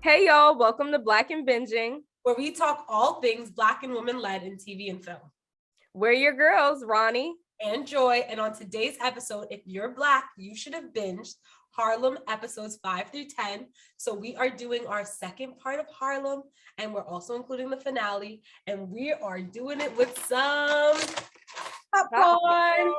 Hey y'all, welcome to Black and Binging. Where we talk all things Black and women-led in TV and film. We're your girls, Ronnie and Joy. And on today's episode, if you're Black, you should have binged Harlem episodes 5 through 10. So we are doing our second part of Harlem, and we're also including the finale. And we are doing it with some popcorn.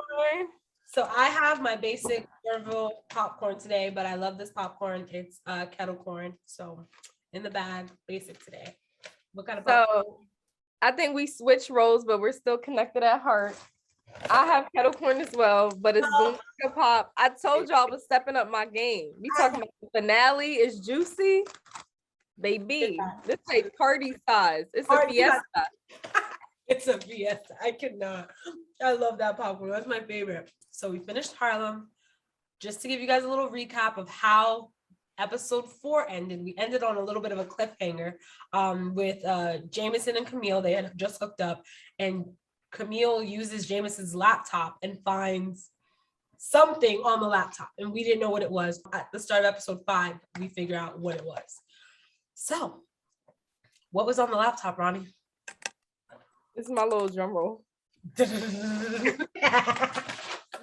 So I have my basic Orville popcorn today, but I love this popcorn. It's kettle corn. So in the bag, basic today. What kind of popcorn? So I think we switched roles, but we're still connected at heart. I have kettle corn as well, but it's boom pop. I told y'all I was stepping up my game. We talking about the finale is juicy. Baby, this is party size. It's a fiesta. It's a fiesta. I cannot. I love that popcorn. That's my favorite. So we finished Harlem. Just to give you guys a little recap of how episode 4 ended. We ended on a little bit of a cliffhanger with Jameson and Camille. They had just hooked up, and Camille uses Jameson's laptop and finds something on the laptop, and we didn't know what it was. At the start of episode 5, we figure out what it was. So what was on the laptop, Ronnie? This is my little drum roll.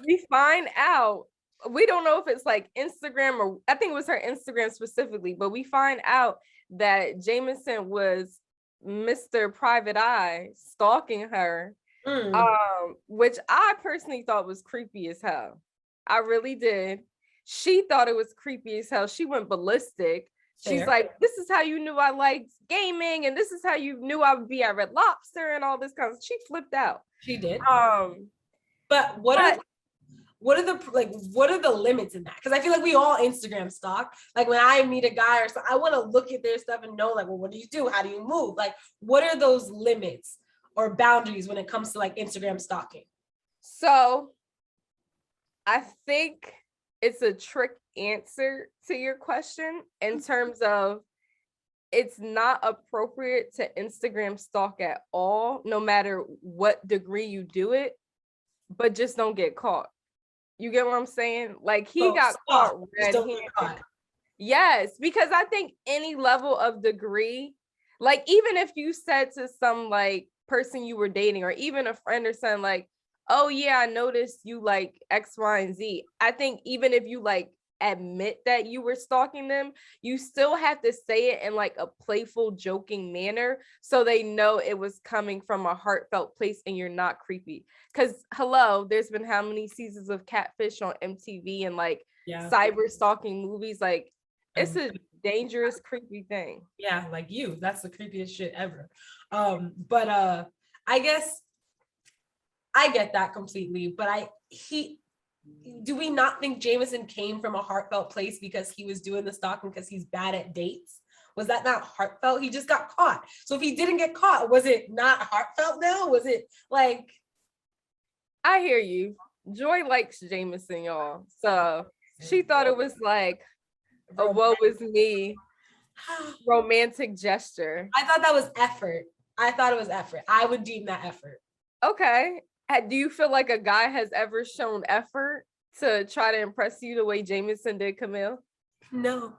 We find out, we don't know if it's like Instagram or I think it was her Instagram specifically, but we find out that Jameson was Mr. Private Eye stalking her, which I personally thought was creepy as hell. I really did. She thought it was creepy as hell. She went ballistic. She's like, this is how you knew I liked gaming, and this is how you knew I would be at Red Lobster and all this kind of. She flipped out. She did. But what are the limits in that? Because I feel like we all Instagram stalk. Like when I meet a guy or something, I want to look at their stuff and know, like, well, what do you do? How do you move? Like, what are those limits or boundaries when it comes to like Instagram stalking? So I think it's a trick answer to your question in terms of it's not appropriate to Instagram stalk at all, no matter what degree you do it, but just don't get caught. You get what I'm saying? Like he got caught red-handed. Yes, because I think any level of degree, like even if you said to some like person you were dating or even a friend or something like, oh yeah, I noticed you like X, Y, and Z. I think even if you like admit that you were stalking them, you still have to say it in like a playful, joking manner so they know it was coming from a heartfelt place and you're not creepy. Because hello, there's been how many seasons of Catfish on MTV and like cyber stalking movies? Like it's a dangerous, creepy thing. Yeah, like you. That's the creepiest shit ever. But I guess I get that completely, but do we not think Jameson came from a heartfelt place because he was doing the stalking because he's bad at dates? Was that not heartfelt? He just got caught. So if he didn't get caught, was it not heartfelt now? Was it like... I hear you. Joy likes Jameson, y'all. So she thought it was like a woe is me romantic gesture. I thought that was effort. I would deem that effort. Okay. Do you feel like a guy has ever shown effort to try to impress you the way Jameson did Camille? No.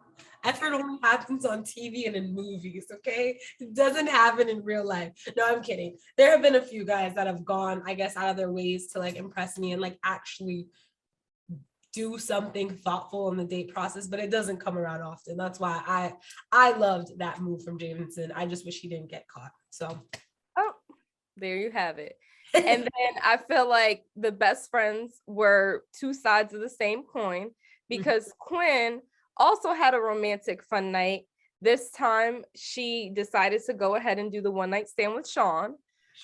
Effort only happens on TV and in movies, okay? It doesn't happen in real life. No, I'm kidding. There have been a few guys that have gone, I guess, out of their ways to like impress me and like actually do something thoughtful in the date process, but it doesn't come around often. That's why I loved that move from Jameson. I just wish he didn't get caught. So, oh, there you have it. And then I feel like the best friends were two sides of the same coin because Quinn also had a romantic fun night. This time she decided to go ahead and do the one night stand with Sean.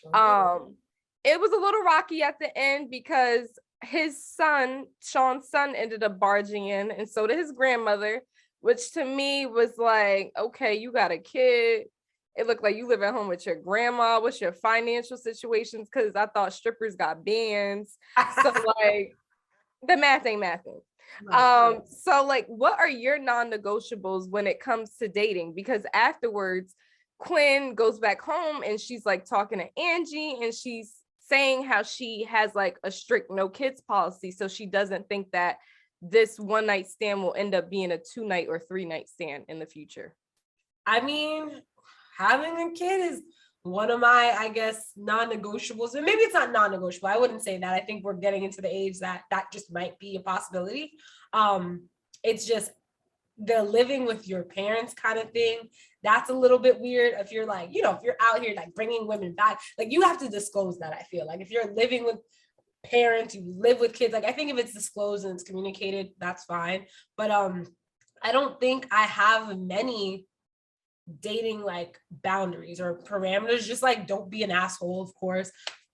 It was a little rocky at the end because his son, Sean's son, ended up barging in, and so did his grandmother, which to me was like, okay, you got a kid. It looked like you live at home with your grandma. What's your financial situations? Because I thought strippers got bands. So like the math ain't mathing. So like, what are your non-negotiables when it comes to dating? Because afterwards, Quinn goes back home and she's like talking to Angie and she's saying how she has like a strict no kids policy. So she doesn't think that this one night stand will end up being a 2-night or 3-night stand in the future. I mean, having a kid is one of my, I guess, non-negotiables. And maybe it's not non-negotiable. I wouldn't say that. I think we're getting into the age that just might be a possibility. It's just the living with your parents kind of thing. That's a little bit weird. If you're like, if you're out here like bringing women back, like you have to disclose that. I feel like if you're living with parents, you live with kids, like I think if it's disclosed and it's communicated, that's fine. But I don't think I have many dating like boundaries or parameters. Just like, don't be an asshole, of course.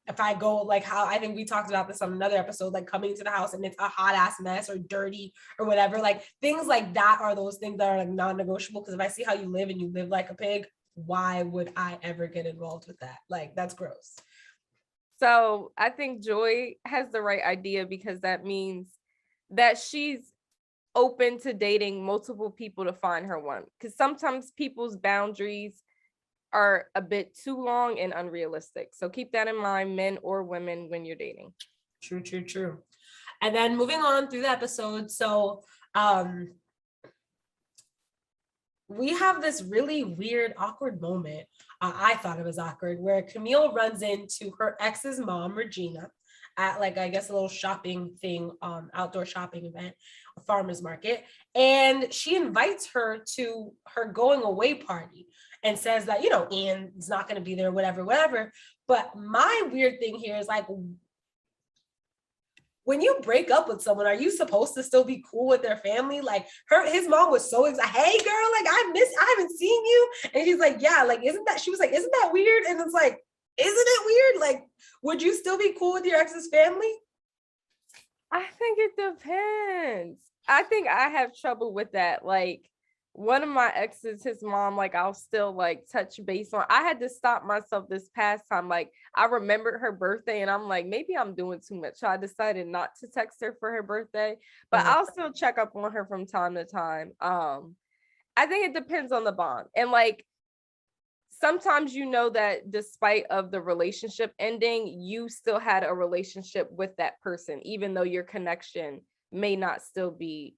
If I go like how I think we talked about this on another episode, like coming to the house and it's a hot ass mess or dirty or whatever, like things like that are those things that are like non-negotiable. Because if I see how you live and you live like a pig, why would I ever get involved with that? Like, that's gross. So I think Joy has the right idea, because that means that she's open to dating multiple people to find her one. Because sometimes people's boundaries are a bit too long and unrealistic. So keep that in mind, men or women, when you're dating. True. And then moving on through the episode. So we have this really weird, awkward moment. I thought it was awkward, where Camille runs into her ex's mom, Regina, at like, I guess, a little shopping thing, outdoor shopping event, a farmer's market. And she invites her to her going away party and says that, Ian's not going to be there, whatever. But my weird thing here is like, when you break up with someone, are you supposed to still be cool with their family? Like his mom was so excited. Hey girl, like I haven't seen you. And she's like, yeah, like, she was like, isn't that weird? And it's like, isn't it weird? Like, would you still be cool with your ex's family? I think it depends. I think I have trouble with that. Like, one of my exes, his mom, like, I'll still like touch base on. I had to stop myself this past time. Like, I remembered her birthday and I'm like, maybe I'm doing too much. So I decided not to text her for her birthday, but I'll still check up on her from time to time. I think it depends on the bond. And like, sometimes that despite of the relationship ending, you still had a relationship with that person, even though your connection may not still be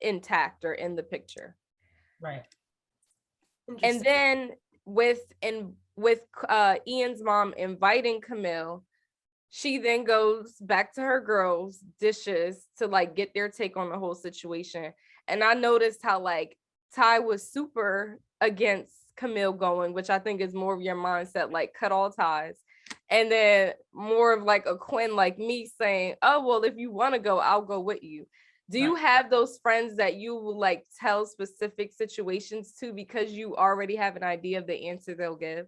intact or in the picture. Right. And then with Ian's mom inviting Camille, she then goes back to her girls' dishes to like get their take on the whole situation. And I noticed how like Ty was super against Camille going, which I think is more of your mindset, like cut all ties. And then more of like a Quinn like me saying, oh, well, if you want to go, I'll go with you. Do you have those friends that you will like tell specific situations to because you already have an idea of the answer they'll give?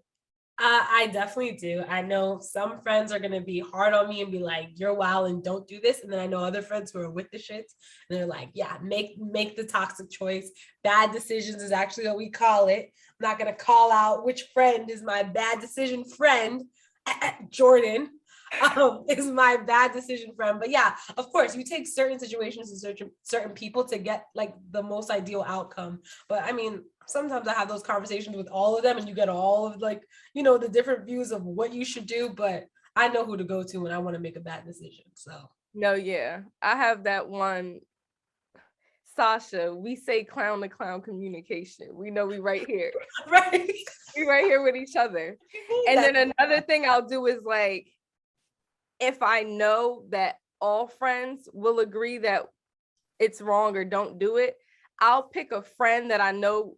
I definitely do. I know some friends are going to be hard on me and be like, you're wild and don't do this. And then I know other friends who are with the shits and they're like, yeah, make the toxic choice. Bad decisions is actually what we call it. I'm not going to call out which friend is my bad decision friend. Jordan is my bad decision friend. But yeah, of course, you take certain situations and certain people to get like the most ideal outcome. But I mean, sometimes I have those conversations with all of them and you get all of like, the different views of what you should do, but I know who to go to when I want to make a bad decision. So no, yeah, I have that one. Sasha, we say clown to clown communication. We know we right here. Right. We right here with each other. And then another thing I'll do is like, if I know that all friends will agree that it's wrong or don't do it, I'll pick a friend that I know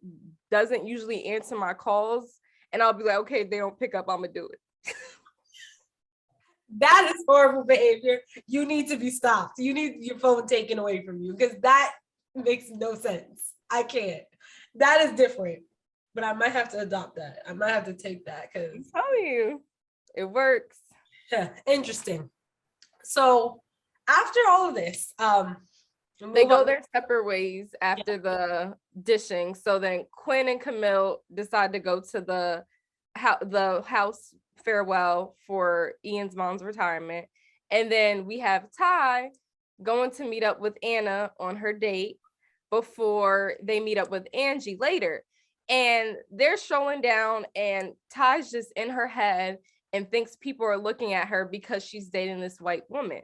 doesn't usually answer my calls. And I'll be like, okay, if they don't pick up, I'm gonna do it. That is horrible behavior. You need to be stopped. You need your phone taken away from you because that makes no sense. I can't. That is different. But I might have to adopt that. I might have to take that because I'm telling you, it works. Yeah, interesting. So after all of this, they go their separate ways after the dishing. So then Quinn and Camille decide to go to the house farewell for Ian's mom's retirement. And then we have Ty going to meet up with Anna on her date before they meet up with Angie later. And they're showing down and Ty's just in her head and thinks people are looking at her because she's dating this white woman.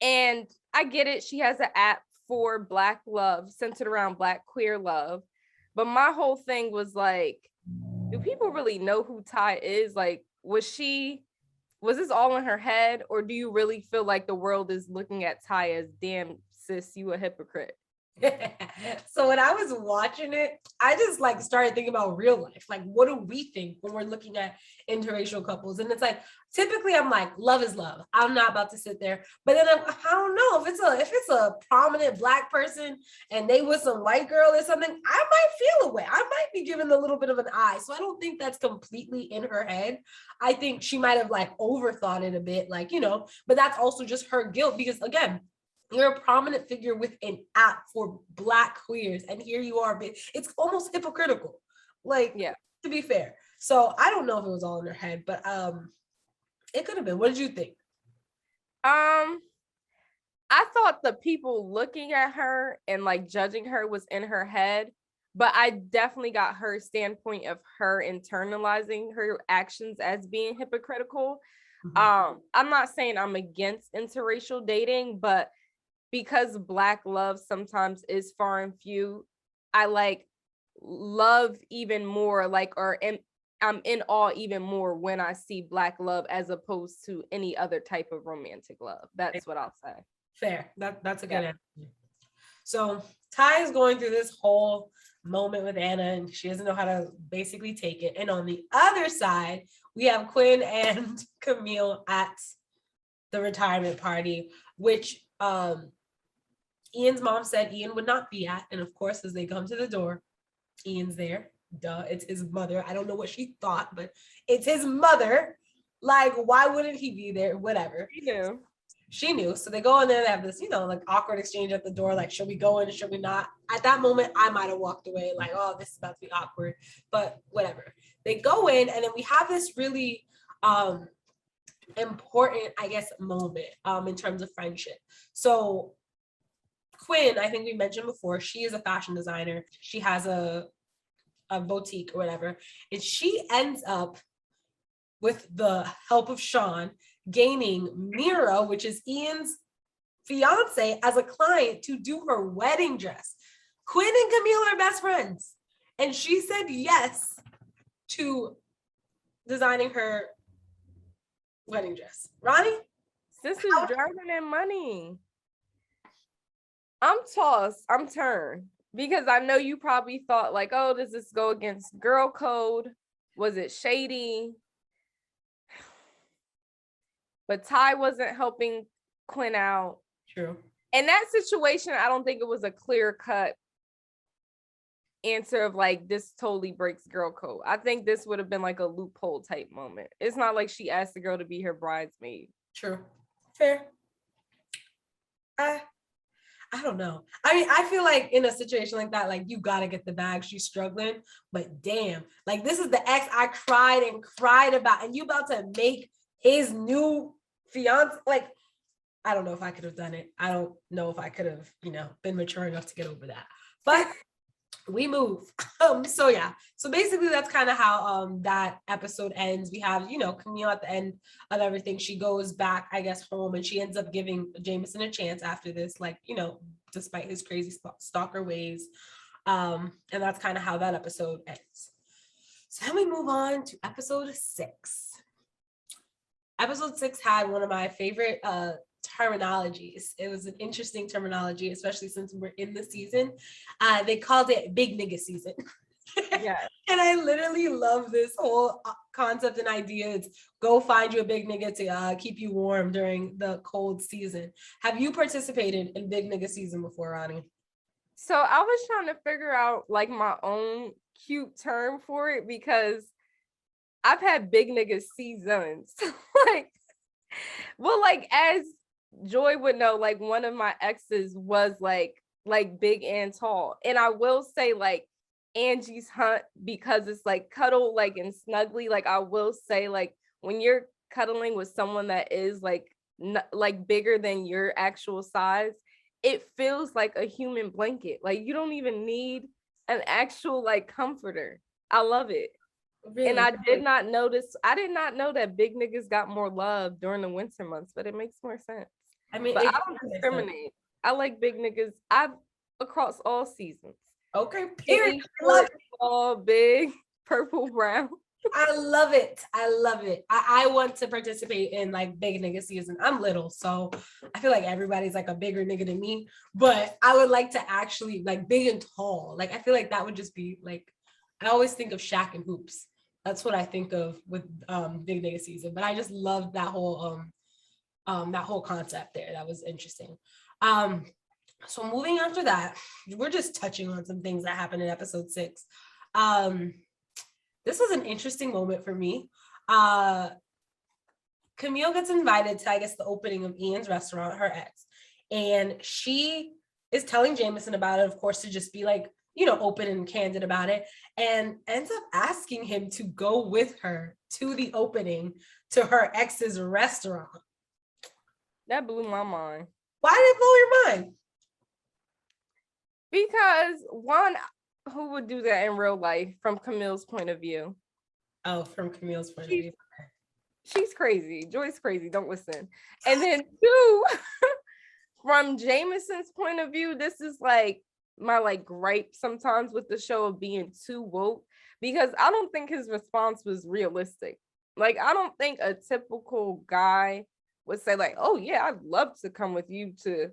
And I get it. She has an app for Black love, centered around Black queer love. But my whole thing was like, do people really know who Ty is? Like, was this all in her head, or do you really feel like the world is looking at Ty as, damn, sis, you a hypocrite? So when I was watching it, I just like started thinking about real life. Like, what do we think when we're looking at interracial couples? And it's like, typically I'm like, love is love. I'm not about to sit there. But then I don't know if it's a prominent Black person and they with some white girl or something, I might feel a way. I might be given a little bit of an eye. So I don't think that's completely in her head. I think she might have like overthought it a bit, like, but that's also just her guilt because again, you're a prominent figure with an app for Black queers, and here you are. It's almost hypocritical, like, Yeah. to be fair. So I don't know if it was all in her head, but it could have been. What did you think? I thought the people looking at her and like judging her was in her head, but I definitely got her standpoint of her internalizing her actions as being hypocritical. Mm-hmm. I'm not saying I'm against interracial dating, but because Black love sometimes is far and few, I like love even more, like, I'm in awe even more when I see Black love as opposed to any other type of romantic love. That's what I'll say. Fair. That's a good answer. So Ty is going through this whole moment with Anna, and she doesn't know how to basically take it. And on the other side, we have Quinn and Camille at the retirement party, which Ian's mom said Ian would not be at. And of course, as they come to the door, Ian's there. Duh, it's his mother. I don't know what she thought, but it's his mother. Like, why wouldn't he be there? Whatever. She knew. So they go in there, they have this, like awkward exchange at the door. Like, should we go in? Should we not? At that moment, I might have walked away like, oh, this is about to be awkward, but whatever. They go in, and then we have this really important, I guess, moment in terms of friendship. So Quinn, I think we mentioned before, she is a fashion designer. She has a boutique or whatever. And she ends up, with the help of Sean, gaining Mira, which is Ian's fiance, as a client to do her wedding dress. Quinn and Camille are best friends. And she said yes to designing her wedding dress. Ronnie? Sis is driving in money. I'm tossed. I'm turned. Because I know you probably thought like, oh, does this go against girl code? Was it shady? But Ty wasn't helping Quinn out. True. In that situation, I don't think it was a clear-cut answer of like, this totally breaks girl code. I think this would have been like a loophole type moment. It's not like she asked the girl to be her bridesmaid. True. Fair. I don't know. I mean, I feel like in a situation like that, like, you gotta get the bag. She's struggling, but damn, like, this is the ex I cried and cried about, and you about to make his new fiance. Like, I don't know if I could have done it. I don't know if I could have, been mature enough to get over that. But we move. So yeah. So basically that's kind of how that episode ends. We have, Camille at the end of everything. She goes back, I guess, home, and she ends up giving Jameson a chance after this, like, despite his crazy stalker ways. And that's kind of how that episode ends. So then we move on to episode 6. Episode 6 had one of my favorite terminologies. It was an interesting terminology, especially since we're in the season. They called it big nigga season. Yeah. And I literally love this whole concept and idea. It's go find you a big nigga to keep you warm during the cold season. Have you participated in big nigga season before, Ronnie? So I was trying to figure out like my own cute term for it, because I've had big nigga seasons. Like as Joy would know, like one of my exes was like big and tall. And I will say like Angie's Hunt, because it's like cuddle like and snuggly. Like I will say, like when you're cuddling with someone that is like like bigger than your actual size, it feels like a human blanket. Like you don't even need an actual like comforter. I love it. Really? And I did not know that big niggas got more love during the winter months, but it makes more sense. I mean, but I don't discriminate. I like big niggas. I've across all seasons. Okay, period. Skinny, I love short, tall, big, purple, brown. I love it. I love it. I want to participate in like big nigga season. I'm little, so I feel like everybody's like a bigger nigga than me. But I would like to actually like big and tall. Like I feel like that would just be like I always think of Shaq and hoops. That's what I think of with big nigga season. But I just loved that whole concept there. That was interesting. So moving after that, we're just touching on some things that happened in episode 6. This was an interesting moment for me. Camille gets invited to, I guess, the opening of Ian's restaurant, her ex, and she is telling Jameson about it, of course, to just be like, you know, open and candid about it, and ends up asking him to go with her to the opening to her ex's restaurant. That blew my mind. Why did it blow your mind? Because one, who would do that in real life from Camille's point of view? Oh, from Camille's point of view. She's crazy. Joy's crazy. Don't listen. And then 2, from Jameson's point of view, this is like my like gripe sometimes with the show of being too woke, because I don't think his response was realistic. Like, I don't think a typical guy would say like, oh yeah, I'd love to come with you to.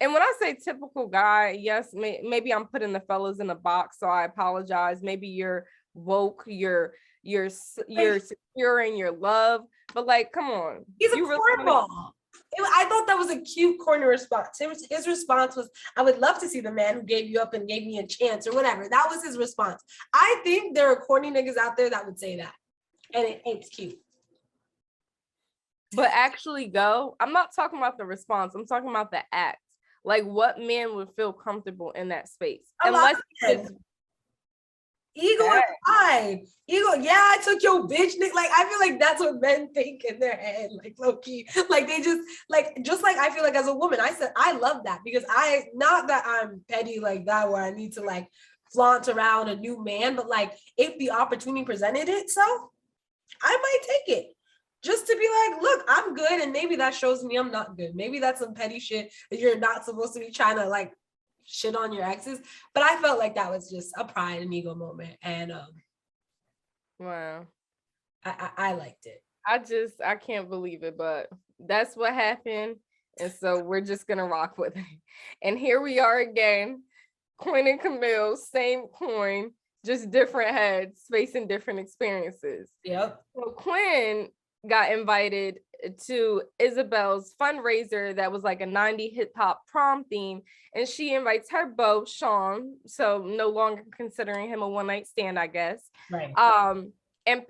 And when I say typical guy, yes, maybe I'm putting the fellas in a box, so I apologize. Maybe you're woke, you're secure in your love, but like, come on. He's a cornball. I thought that was a cute corny response. His response was, I would love to see the man who gave you up and gave me a chance or whatever. That was his response. I think there are corny niggas out there that would say that. And it's cute. But actually go, I'm not talking about the response. I'm talking about the act. Like, what man would feel comfortable in that space? Unless it's ego and pride. Ego, yeah, I took your bitch. Like, I feel like that's what men think in their head, like low key. Like they just like I feel like as a woman, I said I love that because not that I'm petty like that where I need to like flaunt around a new man, but like if the opportunity presented itself, I might take it. Just to be like, look, I'm good. And maybe that shows me I'm not good. Maybe that's some petty shit that you're not supposed to be trying to like shit on your exes. But I felt like that was just a pride and ego moment. And wow. I liked it. I can't believe it, but that's what happened. And so we're just gonna rock with it. And here we are again. Quinn and Camille, same coin, just different heads facing different experiences. Yep. So Quinn got invited to Isabel's fundraiser that was like a 90s hip hop prom theme, and she invites her beau Sean, so no longer considering him a one-night stand, I guess. Right. And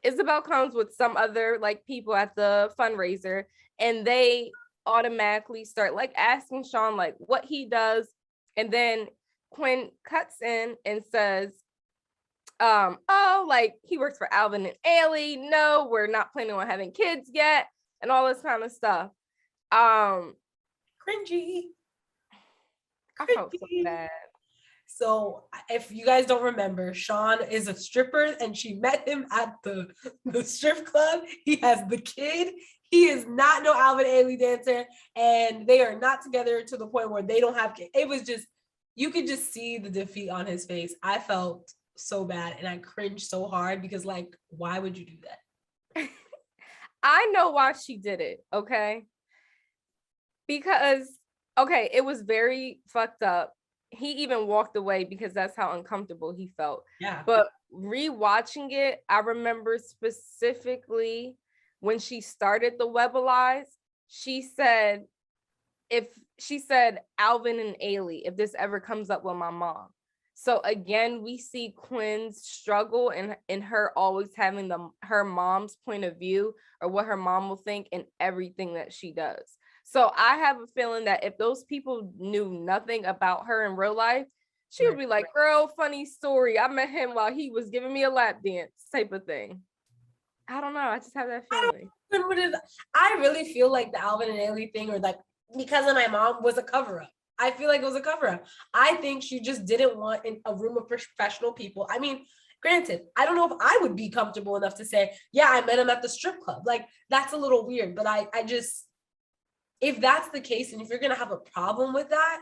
Isabel comes with some other like people at the fundraiser, and they automatically start like asking Sean like what he does, and then Quinn cuts in and says, oh, like he works for Alvin and Ailey. No, we're not planning on having kids yet, and all this kind of stuff. Cringy. I felt so bad. So if you guys don't remember, Sean is a stripper and she met him at the strip club. He has the kid. He is not no Alvin Ailey dancer, and they are not together to the point where they don't have kids. It was just, you could just see the defeat on his face. I felt so bad and I cringed so hard because like, why would you do that? I know why she did it, okay? Because, okay, it was very fucked up. He even walked away because that's how uncomfortable he felt. Yeah. But rewatching it, I remember specifically when she started the Webalize, she said Alvin and Ailey, if this ever comes up with my mom. So again, we see Quinn's struggle and her always having her mom's point of view or what her mom will think in everything that she does. So I have a feeling that if those people knew nothing about her in real life, she would be like, girl, funny story. I met him while he was giving me a lap dance type of thing. I don't know. I just have that feeling. I really feel like the Alvin and Ailey thing, or like because of my mom, was a cover-up. I feel like it was a cover-up. I think she just didn't want a room of professional people. I mean, granted, I don't know if I would be comfortable enough to say, yeah, I met him at the strip club. Like, that's a little weird. But I just, if that's the case, and if you're going to have a problem with that,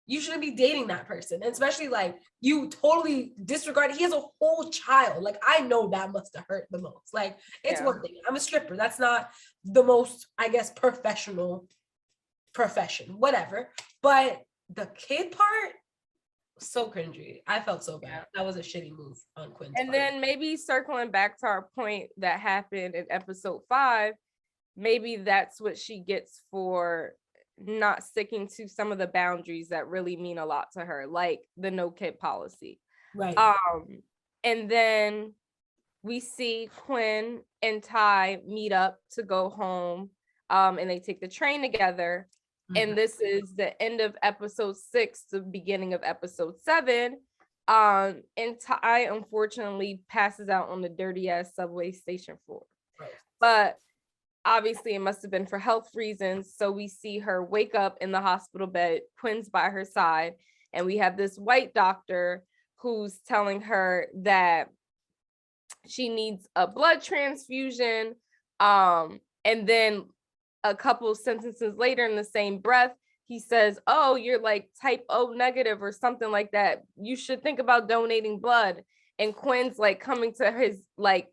you shouldn't be dating that person. And especially like you totally disregard. He has a whole child. Like I know that must have hurt the most. Like it's one thing. I'm a stripper. That's not the most, I guess, professional profession, whatever. But the kid part, so cringy. I felt so bad. That was a shitty move on Quinn's And part. then maybe circling back to our point that happened in episode 5, maybe that's what she gets for not sticking to some of the boundaries that really mean a lot to her, like the no kid policy. Right. And then we see Quinn and Ty meet up to go home, and they take the train together. And this is the end of episode 6, the beginning of episode 7. And Ty unfortunately passes out on the dirty ass subway station floor. Right. But obviously it must have been for health reasons. So we see her wake up in the hospital bed, Quinn's by her side, and we have this white doctor who's telling her that she needs a blood transfusion. And then a couple sentences later in the same breath, he says, oh, you're like type O negative or something like that. You should think about donating blood. And Quinn's like coming to his like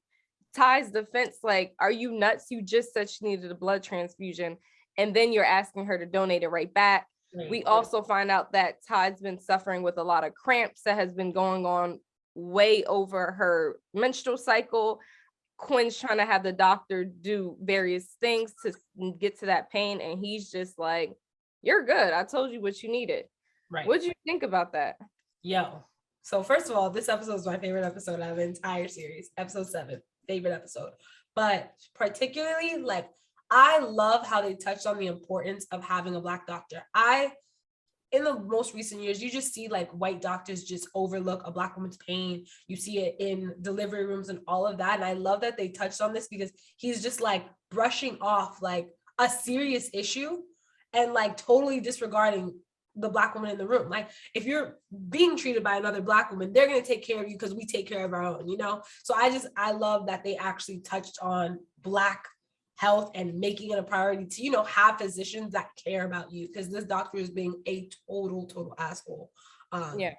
Ty's defense, like, are you nuts? You just said she needed a blood transfusion. And then you're asking her to donate it right back. Right. We also find out that Ty's been suffering with a lot of cramps that has been going on way over her menstrual cycle. Quinn's trying to have the doctor do various things to get to that pain, and he's just like, you're good. I told you what you needed. Right. What'd you think about that? Yo. So first of all, this episode is my favorite episode out of the entire series. Episode 7, favorite episode. But particularly, like, I love how they touched on the importance of having a Black doctor. In the most recent years, you just see like white doctors just overlook a Black woman's pain. You see it in delivery rooms and all of that. And I love that they touched on this because he's just like brushing off like a serious issue and like totally disregarding the Black woman in the room. Like if you're being treated by another Black woman, they're going to take care of you because we take care of our own, you know? So I love that they actually touched on Black health and making it a priority to, you know, have physicians that care about you, because this doctor is being a total asshole. A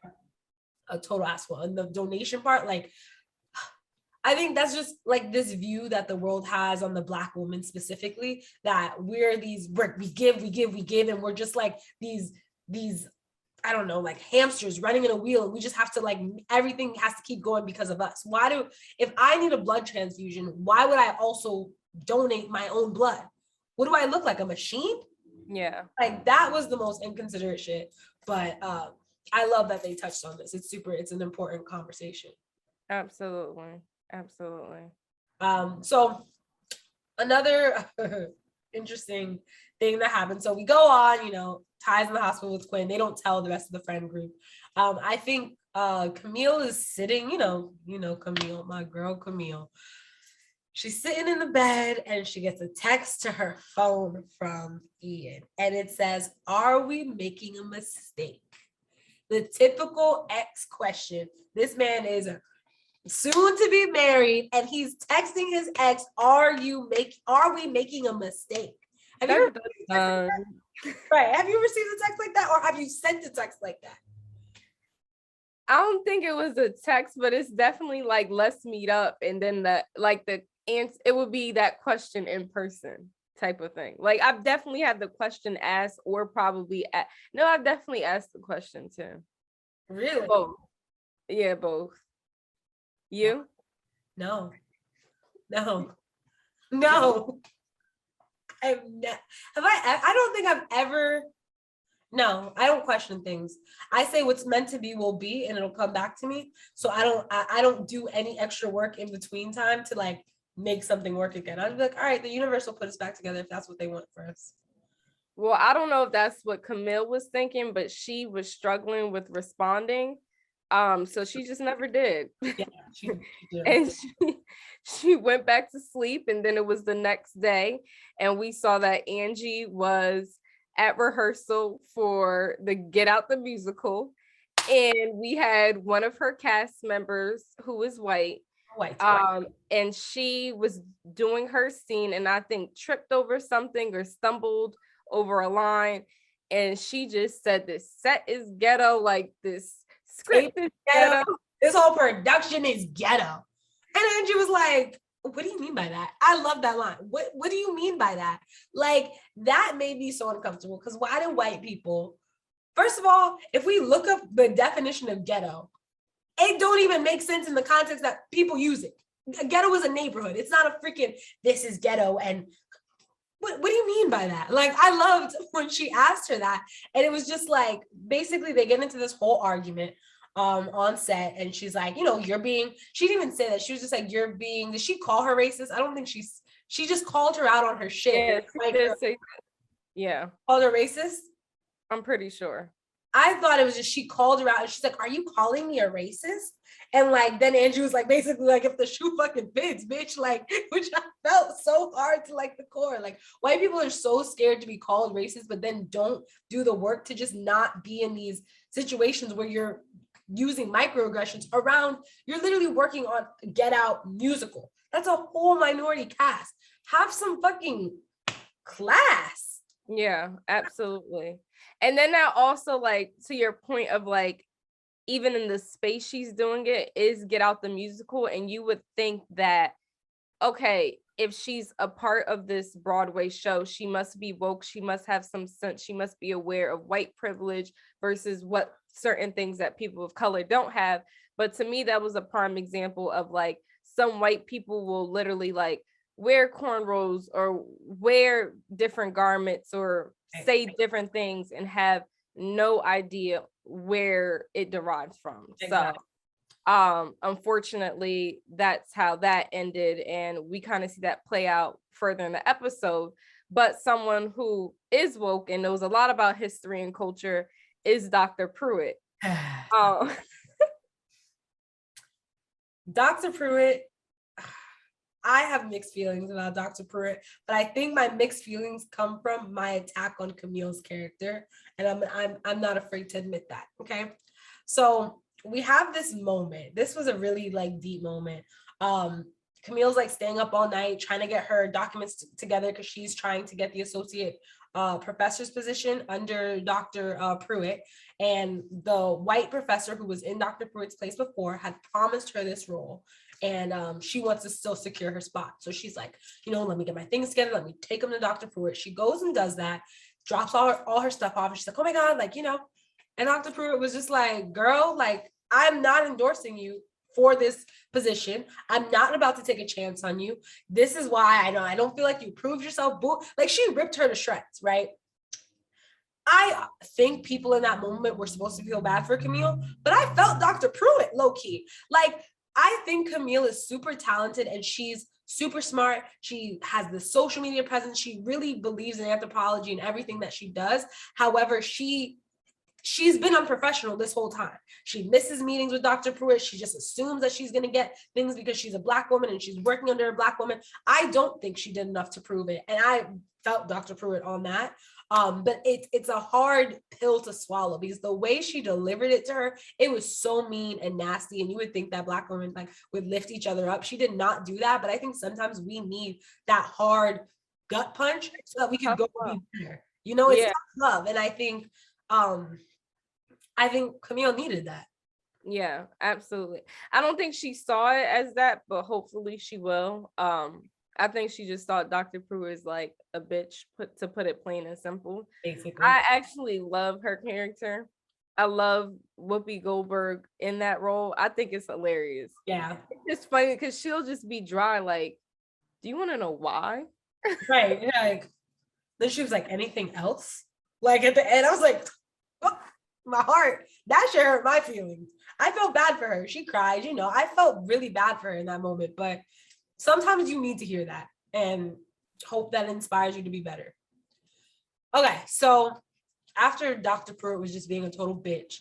total asshole. And the donation part, like, I think that's just like this view that the world has on the Black woman specifically, that we're these, we give, and we're just like these, I don't know, like hamsters running in a wheel, and we just have to like, everything has to keep going because of us. If I need a blood transfusion, why would I also donate my own blood? What do I look like, a machine? Yeah, like that was the most inconsiderate shit. But I love that they touched on this. It's an important conversation. Absolutely. So another interesting thing that happened, so we go on, you know, Ty's in the hospital with Quinn. They don't tell the rest of the friend group. I think Camille is sitting, you know Camille, my girl Camille. She's sitting in the bed and she gets a text to her phone from Ian. And it says, are we making a mistake? The typical ex question. This man is soon to be married and he's texting his ex, are we making a mistake? Have you ever right? Have you received a text like that, or have you sent a text like that? I don't think it was a text, but it's definitely like, let's meet up, and then it would be that question in person type of thing. Like I've definitely had the question asked, or probably I've definitely asked the question too. Really? Both. Yeah, both. You? No. I don't think I've ever. No, I don't question things. I say what's meant to be will be, and it'll come back to me. So I don't do any extra work in between time to like make something work again. I'll be like, all right, the universe will put us back together if that's what they want for us. Well, I don't know if that's what Camille was thinking, but she was struggling with responding. So she just never did. Yeah, she did. And she went back to sleep, and then it was the next day, and we saw that Angie was at rehearsal for the Get Out the musical, and we had one of her cast members who is white. And she was doing her scene, and I think tripped over something or stumbled over a line, and she just said this set is ghetto, like this script is ghetto. ghetto. This whole production is ghetto. And Angie was like, what do you mean by that? I love that line. What do you mean by that? Like, that made me so uncomfortable, because why do white people, first of all, if we look up the definition of ghetto, it don't even make sense in the context that people use it. A ghetto is a neighborhood. It's not a freaking, this is ghetto. And what do you mean by that? Like, I loved when she asked her that. And it was just like, basically they get into this whole argument on set, and she's like, you're being, she didn't even say that. She was just like, you're being, did she call her racist? I don't think she just called her out on her shit. Yeah. Called her racist? I'm pretty sure. I thought it was just, she called her out and she's like, are you calling me a racist? And like, then Andrew was like, basically like, if the shoe fucking fits, bitch, like, which I felt so hard to like the core. Like, white people are so scared to be called racist, but then don't do the work to just not be in these situations where you're using microaggressions around, you're literally working on Get Out musical. That's a whole minority cast. Have some fucking class. Yeah, absolutely. And then that also, like, to your point of like, even in the space she's doing it is Get Out the musical, and you would think that, okay, if she's a part of this Broadway show, she must be woke, she must have some sense, she must be aware of white privilege versus what certain things that people of color don't have. But to me, that was a prime example of like, some white people will literally like wear cornrows or wear different garments or say different things and have no idea where it derives from. Exactly. So unfortunately, that's how that ended, and we kind of see that play out further in the episode. But someone who is woke and knows a lot about history and culture is Dr. Pruitt. Dr. Pruitt, I have mixed feelings about Dr. Pruitt, but I think my mixed feelings come from my attack on Camille's character, and I'm not afraid to admit that. Okay, so we have this moment. This was a really like deep moment. Camille's like staying up all night trying to get her documents together because she's trying to get the associate professor's position under Dr. Pruitt, and the white professor who was in Dr. Pruitt's place before had promised her this role. And she wants to still secure her spot. So she's like, let me get my things together. Let me take them to Dr. Pruitt. She goes and does that, drops all her stuff off. And she's like, oh my God, like, and Dr. Pruitt was just like, girl, like, I'm not endorsing you for this position. I'm not about to take a chance on you. This is why I don't feel like you proved yourself. Like, she ripped her to shreds, right? I think people in that moment were supposed to feel bad for Camille, but I felt Dr. Pruitt low key. Like, I think Camille is super talented and she's super smart. She has the social media presence. She really believes in anthropology and everything that she does. However, she's been unprofessional this whole time. She misses meetings with Dr. Pruitt. She just assumes that she's going to get things because she's a Black woman and she's working under a Black woman. I don't think she did enough to prove it. And I felt Dr. Pruitt on that. But it's a hard pill to swallow because the way she delivered it to her, it was so mean and nasty. And you would think that Black women like would lift each other up. She did not do that. But I think sometimes we need that hard gut punch so that we can go be better. It's tough love. And I think Camille needed that. Yeah, absolutely. I don't think she saw it as that, but hopefully she will. I think she just thought Dr. Pruitt is like a bitch, to put it plain and simple. Basically. I actually love her character. I love Whoopi Goldberg in that role. I think it's hilarious. Yeah. It's just funny because she'll just be dry, like, do you want to know why? Right. Yeah, like, then she was like, anything else? Like at the end, I was like, oh, my heart, that shit hurt my feelings. I felt bad for her. She cried, I felt really bad for her in that moment, but sometimes you need to hear that and hope that inspires you to be better. Okay, so after Dr. Pruitt was just being a total bitch,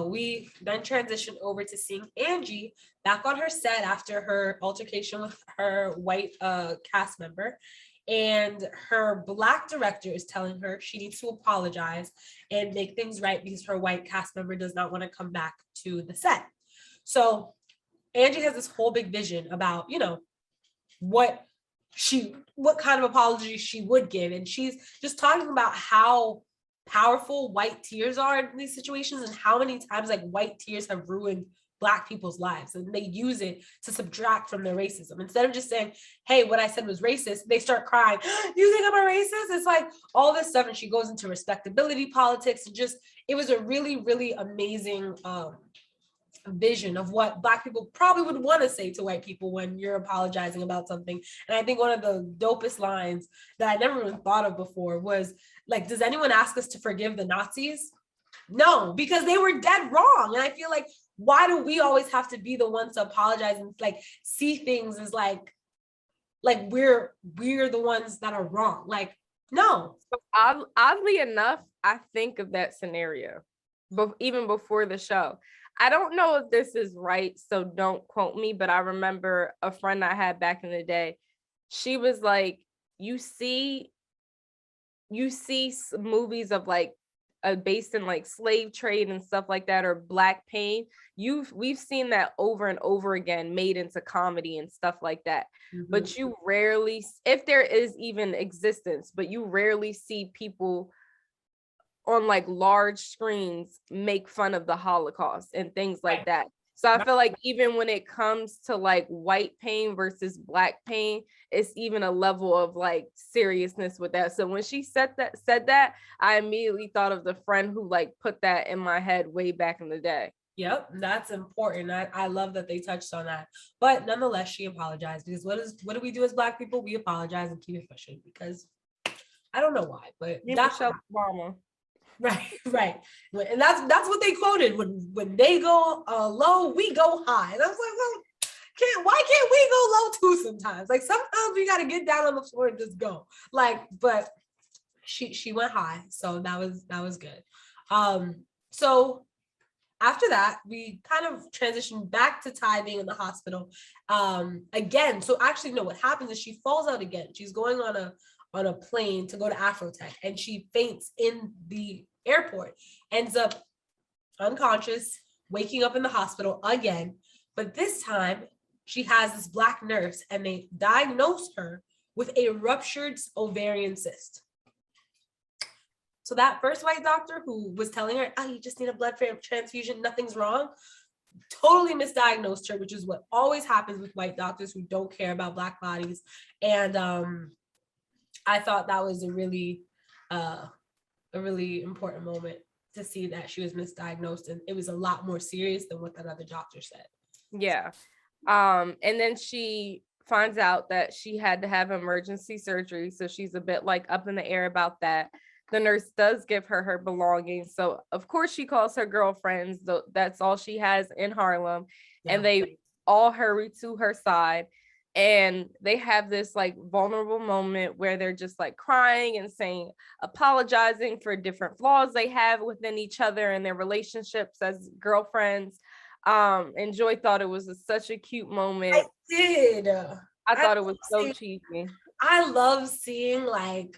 we then transitioned over to seeing Angie back on her set after her altercation with her white cast member. And her Black director is telling her she needs to apologize and make things right because her white cast member does not want to come back to the set. So Angie has this whole big vision about, what kind of apology she would give. And she's just talking about how powerful white tears are in these situations, and how many times like white tears have ruined Black people's lives, and they use it to subtract from their racism. Instead of just saying, hey, what I said was racist, they start crying, you think I'm a racist? It's like all this stuff. And she goes into respectability politics, and just, it was a really, really amazing vision of what Black people probably would want to say to white people when you're apologizing about something. And I think one of the dopest lines that I never even thought of before was like, does anyone ask us to forgive the Nazis? No, because they were dead wrong. And I feel like, why do we always have to be the ones to apologize and like see things as like we're the ones that are wrong? Like, no. Oddly enough, I think of that scenario, but even before the show. I don't know if this is right, so don't quote me, but I remember a friend I had back in the day. She was like, you see movies of like based in like slave trade and stuff like that, or Black pain. We've seen that over and over again made into comedy and stuff like that. But you rarely, if there is even existence, but you rarely see people on like large screens make fun of the Holocaust and things like that. So I feel like even when it comes to like white pain versus Black pain, it's even a level of like seriousness with that. So when she said that, I immediately thought of the friend who like put that in my head way back in the day. Yep, that's important. I love that they touched on that. But nonetheless, she apologized, because what do we do as Black people? We apologize and keep it pushing, because I don't know why, but that's Michelle Obama. Right. And that's what they quoted. When they go low, we go high. And I was like, well, why can't we go low too sometimes? Like sometimes we gotta get down on the floor and just go. Like, but she went high, so that was good. So after that, we kind of transitioned back to Ty being in the hospital again. So actually, no, what happens is she falls out again. She's going on a plane to go to Afrotech, and she faints in the airport, ends up unconscious, waking up in the hospital again. But this time she has this Black nurse, and they diagnosed her with a ruptured ovarian cyst. So that first white doctor who was telling her, oh, you just need a blood transfusion, nothing's wrong, totally misdiagnosed her, which is what always happens with white doctors who don't care about Black bodies. And I thought that was a really important moment to see that she was misdiagnosed, and it was a lot more serious than what that other doctor said. Yeah. And then she finds out that she had to have emergency surgery, so she's a bit like up in the air about that. The nurse does give her belongings, so of course she calls her girlfriends. That's all she has in Harlem. Yeah. And they all hurry to her side, and they have this like vulnerable moment where they're just like crying and apologizing for different flaws they have within each other and their relationships as girlfriends. And Joy thought it was such a cute moment. I did. I thought it was so cheesy. I love seeing like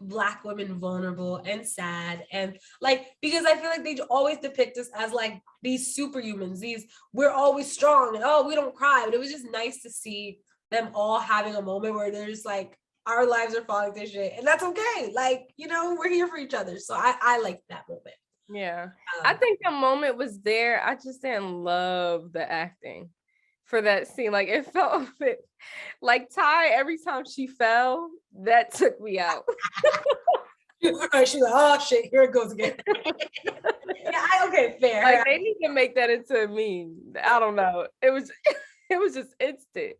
Black women vulnerable and sad, and like, because I feel like they always depict us as like these superhumans, we're always strong and we don't cry. But it was just nice to see them all having a moment where there's like, our lives are falling to shit, and that's okay. Like, we're here for each other. So I liked that moment. Yeah. I think the moment was there. I just didn't love the acting for that scene. Like, it felt a bit like Ty, every time she fell, that took me out. She's like, oh shit, here it goes again. Yeah, okay, fair. Like, they need to make that into a meme. I don't know. It was just instant.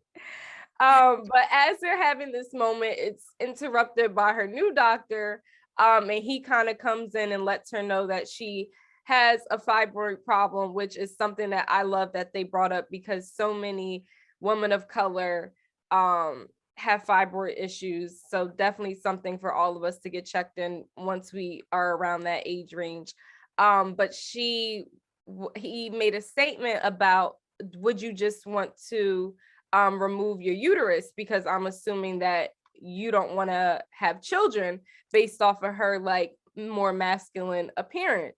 But as they're having this moment, it's interrupted by her new doctor. And he kind of comes in and lets her know that she has a fibroid problem, which is something that I love that they brought up, because so many women of color have fibroid issues. So definitely something for all of us to get checked in once we are around that age range. But he made a statement about, would you just want to remove your uterus? Because I'm assuming that you don't want to have children based off of her like more masculine appearance,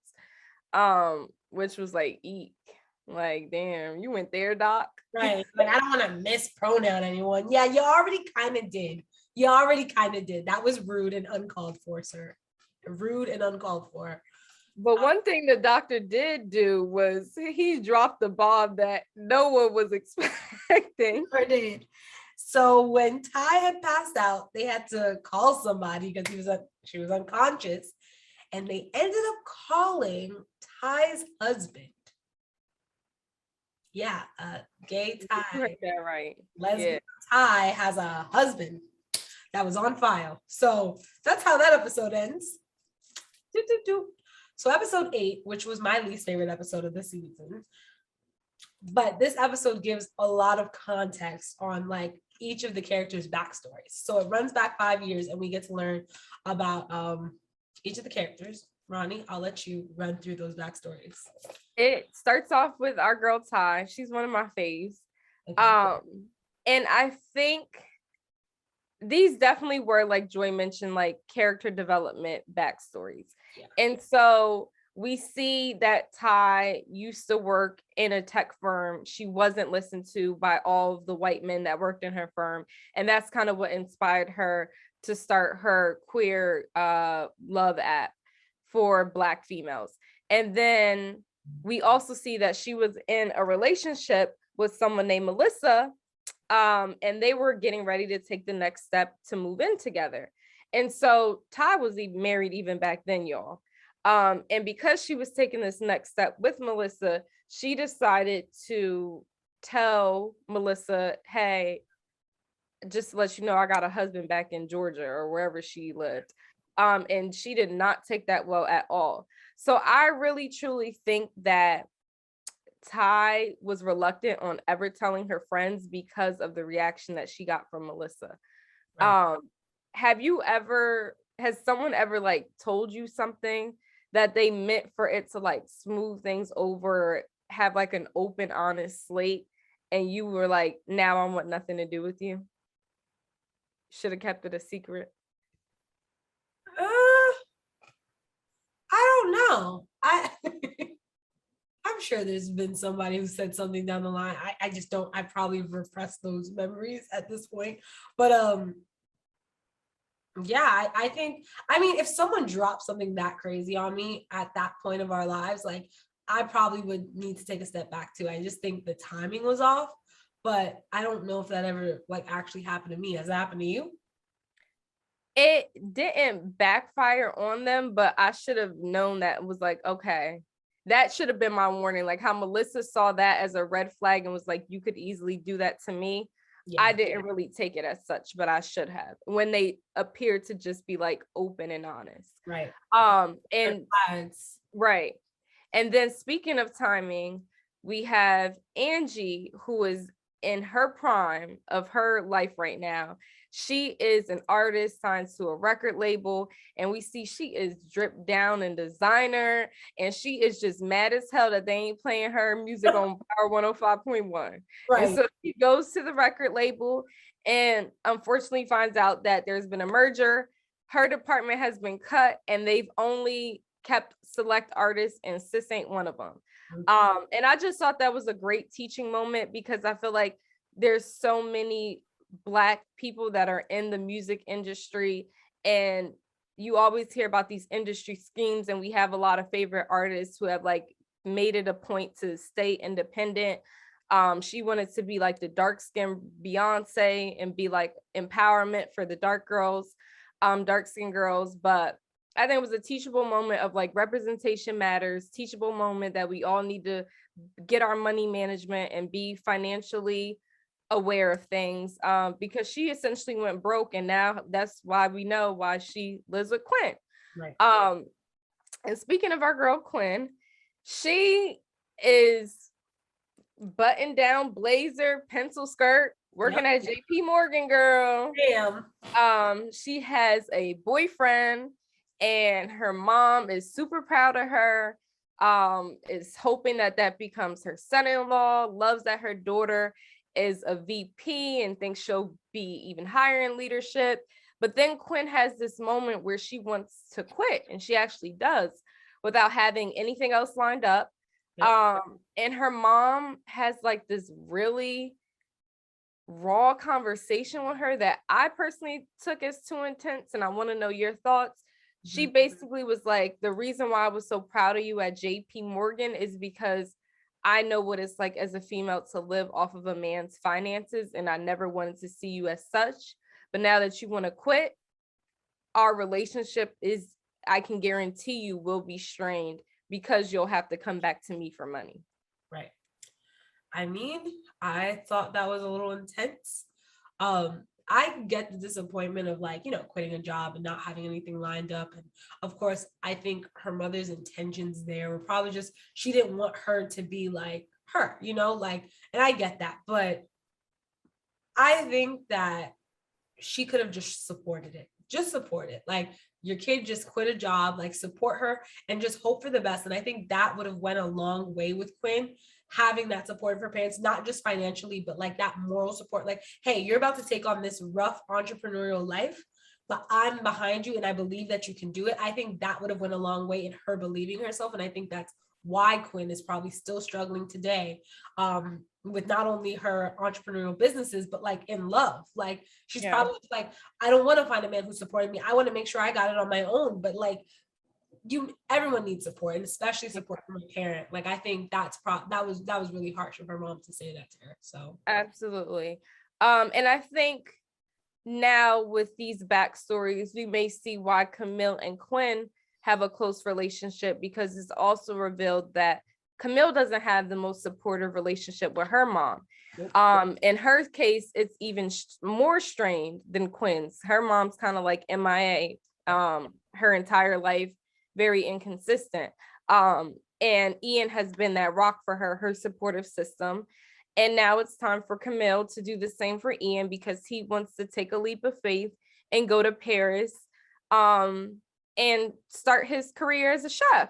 which was like, eek. Like, damn, you went there, doc. Right. Like, I don't want to mispronoun anyone. Yeah, you already kind of did. That was rude and uncalled for, sir. rude and uncalled for. But one thing the doctor did do was he dropped the bomb that no one was expecting. Sure did. So when Ty had passed out, they had to call somebody because she was unconscious, and they ended up calling Ty's husband. Yeah, gay Ty. You heard that right. Lesbian Ty has a husband that was on file. So that's how that episode ends. So episode 8, which was my least favorite episode of the season, but this episode gives a lot of context on like each of the characters' backstories. So it runs back 5 years, and we get to learn about each of the characters. Ronnie, I'll let you run through those backstories. It starts off with our girl Ty. She's one of my faves. Okay. And I think these definitely were, like Joy mentioned, like character development backstories. Yeah. And so we see that Ty used to work in a tech firm. She wasn't listened to by all of the white men that worked in her firm. And that's kind of what inspired her to start her queer love app for Black females. And then we also see that she was in a relationship with someone named Melissa, and they were getting ready to take the next step to move in together. And so Ty was even married even back then, y'all. And because she was taking this next step with Melissa, she decided to tell Melissa, hey, just to let you know, I got a husband back in Georgia or wherever she lived. And she did not take that well at all. So I really truly think that Ty was reluctant on ever telling her friends because of the reaction that she got from Melissa. Right. Has someone ever like told you something that they meant for it to like smooth things over, have like an open, honest slate, and you were like, now I want nothing to do with you? Should have kept it a secret. I don't know. I'm sure there's been somebody who said something down the line. I just don't. I probably repressed those memories at this point. But yeah, I think. I mean, if someone dropped something that crazy on me at that point of our lives, like I probably would need to take a step back too. I just think the timing was off. But I don't know if that ever like actually happened to me. Has it happened to you? It didn't backfire on them, but I should have known that. It was like, okay, that should have been my warning. Like how Melissa saw that as a red flag and was like, you could easily do that to me. Yeah. I didn't really take it as such, but I should have, when they appeared to just be like open and honest. Right. And right. And then speaking of timing, we have Angie, who is in her prime of her life right now. She is an artist signed to a record label, and we see she is dripped down in designer, and she is just mad as hell that they ain't playing her music on Power 105.1. Right. And so she goes to the record label and unfortunately finds out that there's been a merger. Her department has been cut, and they've only kept select artists, and Sis ain't one of them. And I just thought that was a great teaching moment, because I feel like there's so many Black people that are in the music industry, and you always hear about these industry schemes, and we have a lot of favorite artists who have like made it a point to stay independent. She wanted to be like the dark-skinned Beyonce and be like empowerment for the dark-skinned girls. But I think it was a teachable moment of like representation matters, teachable moment that we all need to get our money management and be financially aware of things, because she essentially went broke, and now that's why we know why she lives with Quinn. Right. And speaking of our girl Quinn, she is button down blazer, pencil skirt, working at JP Morgan, girl. Damn. She has a boyfriend, and her mom is super proud of her, is hoping that becomes her son-in-law, loves that her daughter is a VP and thinks she'll be even higher in leadership. But then Quinn has this moment where she wants to quit, and she actually does, without having anything else lined up. And her mom has like this really raw conversation with her that I personally took as too intense, and I want to know your thoughts. She basically was like, the reason why I was so proud of you at JP Morgan is because I know what it's like as a female to live off of a man's finances, and I never wanted to see you as such. But now that you want to quit, our relationship is, I can guarantee you, will be strained because you'll have to come back to me for money. Right. I mean, I thought that was a little intense. I get the disappointment of like, quitting a job and not having anything lined up. And of course, I think her mother's intentions there were probably just, she didn't want her to be like her, like, and I get that. But I think that she could have just supported it. Just support it. Like, your kid just quit a job, like support her and just hope for the best. And I think that would have went a long way with Quinn, having that support of her parents, not just financially, but like that moral support. Like, hey, you're about to take on this rough entrepreneurial life, but I'm behind you and I believe that you can do it. I think that would have went a long way in her believing herself. And I think that's why Quinn is probably still struggling today, with not only her entrepreneurial businesses, but like in love. Like, she's probably like, I don't want to find a man who's supporting me. I want to make sure I got it on my own. But like, everyone needs support, and especially support from a parent. Like, I think that was really harsh of her mom to say that to her. So absolutely. And I think now with these backstories, we may see why Camille and Quinn have a close relationship, because it's also revealed that Camille doesn't have the most supportive relationship with her mom. In her case, it's even more strained than Quinn's. Her mom's kind of like MIA her entire life, very inconsistent. And Ian has been that rock for her supportive system. And now it's time for Camille to do the same for Ian, because he wants to take a leap of faith and go to Paris and start his career as a chef.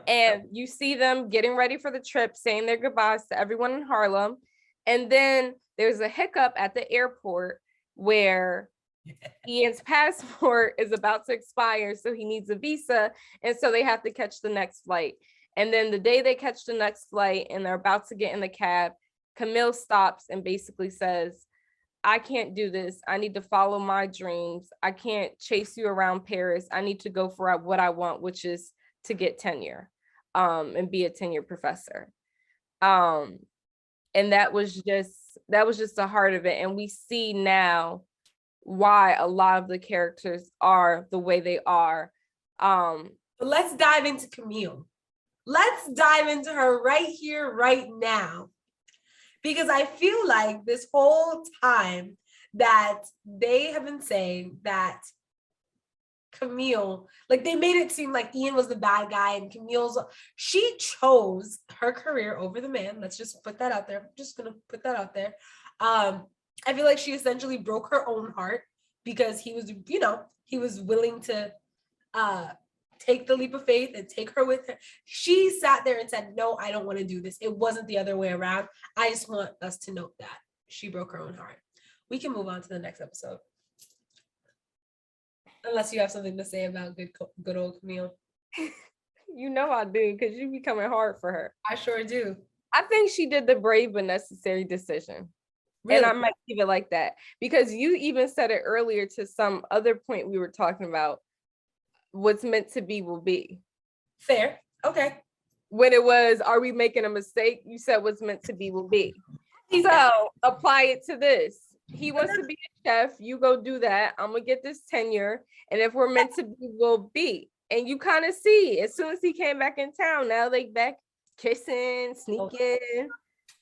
And you see them getting ready for the trip, saying their goodbyes to everyone in Harlem. And then there's a hiccup at the airport where Ian's passport is about to expire, so he needs a visa. And so they have to catch the next flight. And then the day they catch the next flight and they're about to get in the cab, Camille stops and basically says, I can't do this. I need to follow my dreams. I can't chase you around Paris. I need to go for what I want, which is to get tenure, and be a tenure professor. And that was just the heart of it. And we see now why a lot of the characters are the way they are. But let's dive into Camille. Let's dive into her right here, right now. Because I feel like this whole time that they have been saying that Camille, like, they made it seem like Ian was the bad guy and she chose her career over the man. Let's just put that out there. I'm just going to put that out there. I feel like she essentially broke her own heart because he was willing to take the leap of faith and take her with her. She sat there and said, no, I don't want to do this. It wasn't the other way around. I just want us to note that she broke her own heart. We can move on to the next episode. Unless you have something to say about good old Camille. You know I do, because you be coming hard for her. I sure do. I think she did the brave but necessary decision. Really? And I might leave it like that, because you even said it earlier to some other point we were talking about. What's meant to be will be. Fair. Okay. When it was, are we making a mistake? You said what's meant to be will be. So apply it to this. He wants to be a chef. You go do that. I'm going to get this tenure. And if we're meant to be, we'll be. And you kind of see, as soon as he came back in town, now they back kissing, sneaking.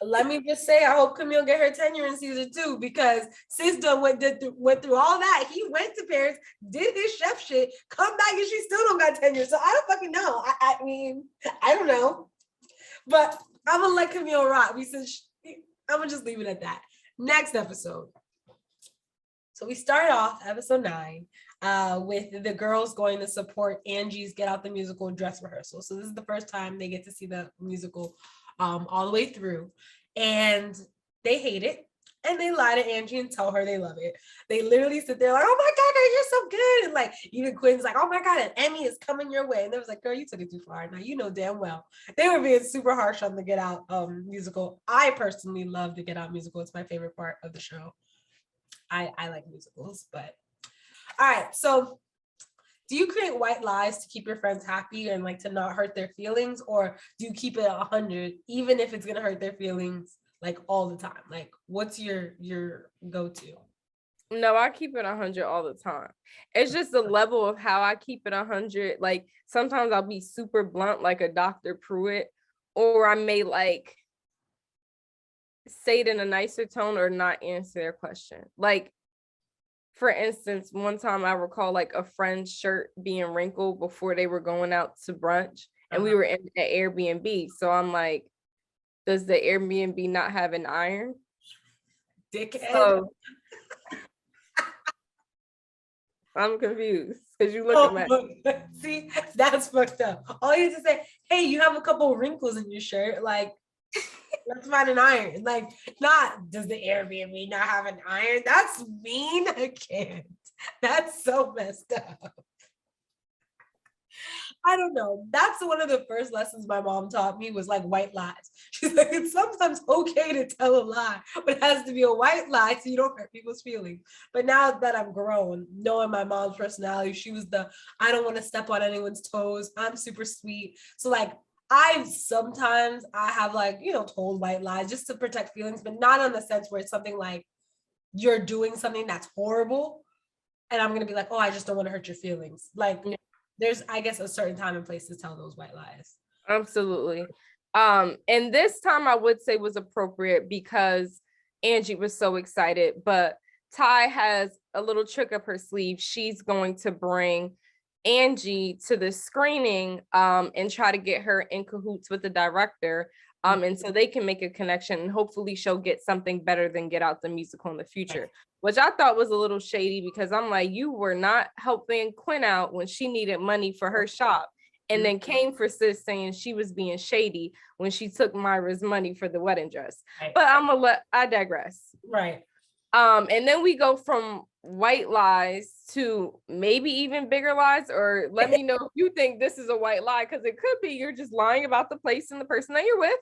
Let me just say, I hope Camille get her tenure in season 2, because sis done went through all that. He went to Paris, did his chef shit, come back, and she still don't got tenure. So I don't fucking know. I mean, I don't know. But I'm gonna let Camille rock. I'm gonna just leave it at that. Next episode. So we start off episode 9 with the girls going to support Angie's Get Out the Musical dress rehearsal. So this is the first time they get to see the musical all the way through, and they hate it, and they lie to Angie and tell her they love it. They literally sit there like, oh my god, girl, you're so good, and like even Quinn's like, oh my god, an Emmy is coming your way, and they was like, girl, you took it too far. Now you know damn well they were being super harsh on the Get Out musical. I personally love the Get Out musical. It's my favorite part of the show. I like musicals. But all right, so do you create white lies to keep your friends happy and like to not hurt their feelings, or do you keep it 100 even if it's gonna hurt their feelings like all the time? Like, what's your go-to? No, I keep it 100 all the time. It's just the level of how I keep it 100. Like sometimes I'll be super blunt, like a Dr. Pruitt, or I may like say it in a nicer tone or not answer their question. Like, for instance, one time I recall like a friend's shirt being wrinkled before they were going out to brunch, and we were in the Airbnb. So I'm like, does the Airbnb not have an iron? Dickhead. So I'm confused because you look at me. See, that's fucked up. All you have to say, hey, you have a couple of wrinkles in your shirt. Like, let's find an iron. Like, not does the Airbnb not have an iron? That's mean. I can't. That's so messed up. I don't know. That's one of the first lessons my mom taught me was like white lies. She's like, it's sometimes okay to tell a lie, but it has to be a white lie so you don't hurt people's feelings. But now that I'm grown, knowing my mom's personality, she was I don't want to step on anyone's toes. I'm super sweet. So like, I have like, told white lies just to protect feelings, but not in the sense where it's something like you're doing something that's horrible. And I'm going to be like, oh, I just don't want to hurt your feelings. Like, there's, I guess, a certain time and place to tell those white lies. Absolutely. And this time I would say was appropriate because Angie was so excited, but Ty has a little trick up her sleeve. She's going to bring Angie to the screening and try to get her in cahoots with the director. And so they can make a connection and hopefully she'll get something better than Get Out the musical in the future, which I thought was a little shady because I'm like, you were not helping Quinn out when she needed money for her shop. And then came for sis saying she was being shady when she took Myra's money for the wedding dress. Right. But I digress. Right. And then we go from white lies to maybe even bigger lies, or let me know if you think this is a white lie, because it could be you're just lying about the place and the person that you're with.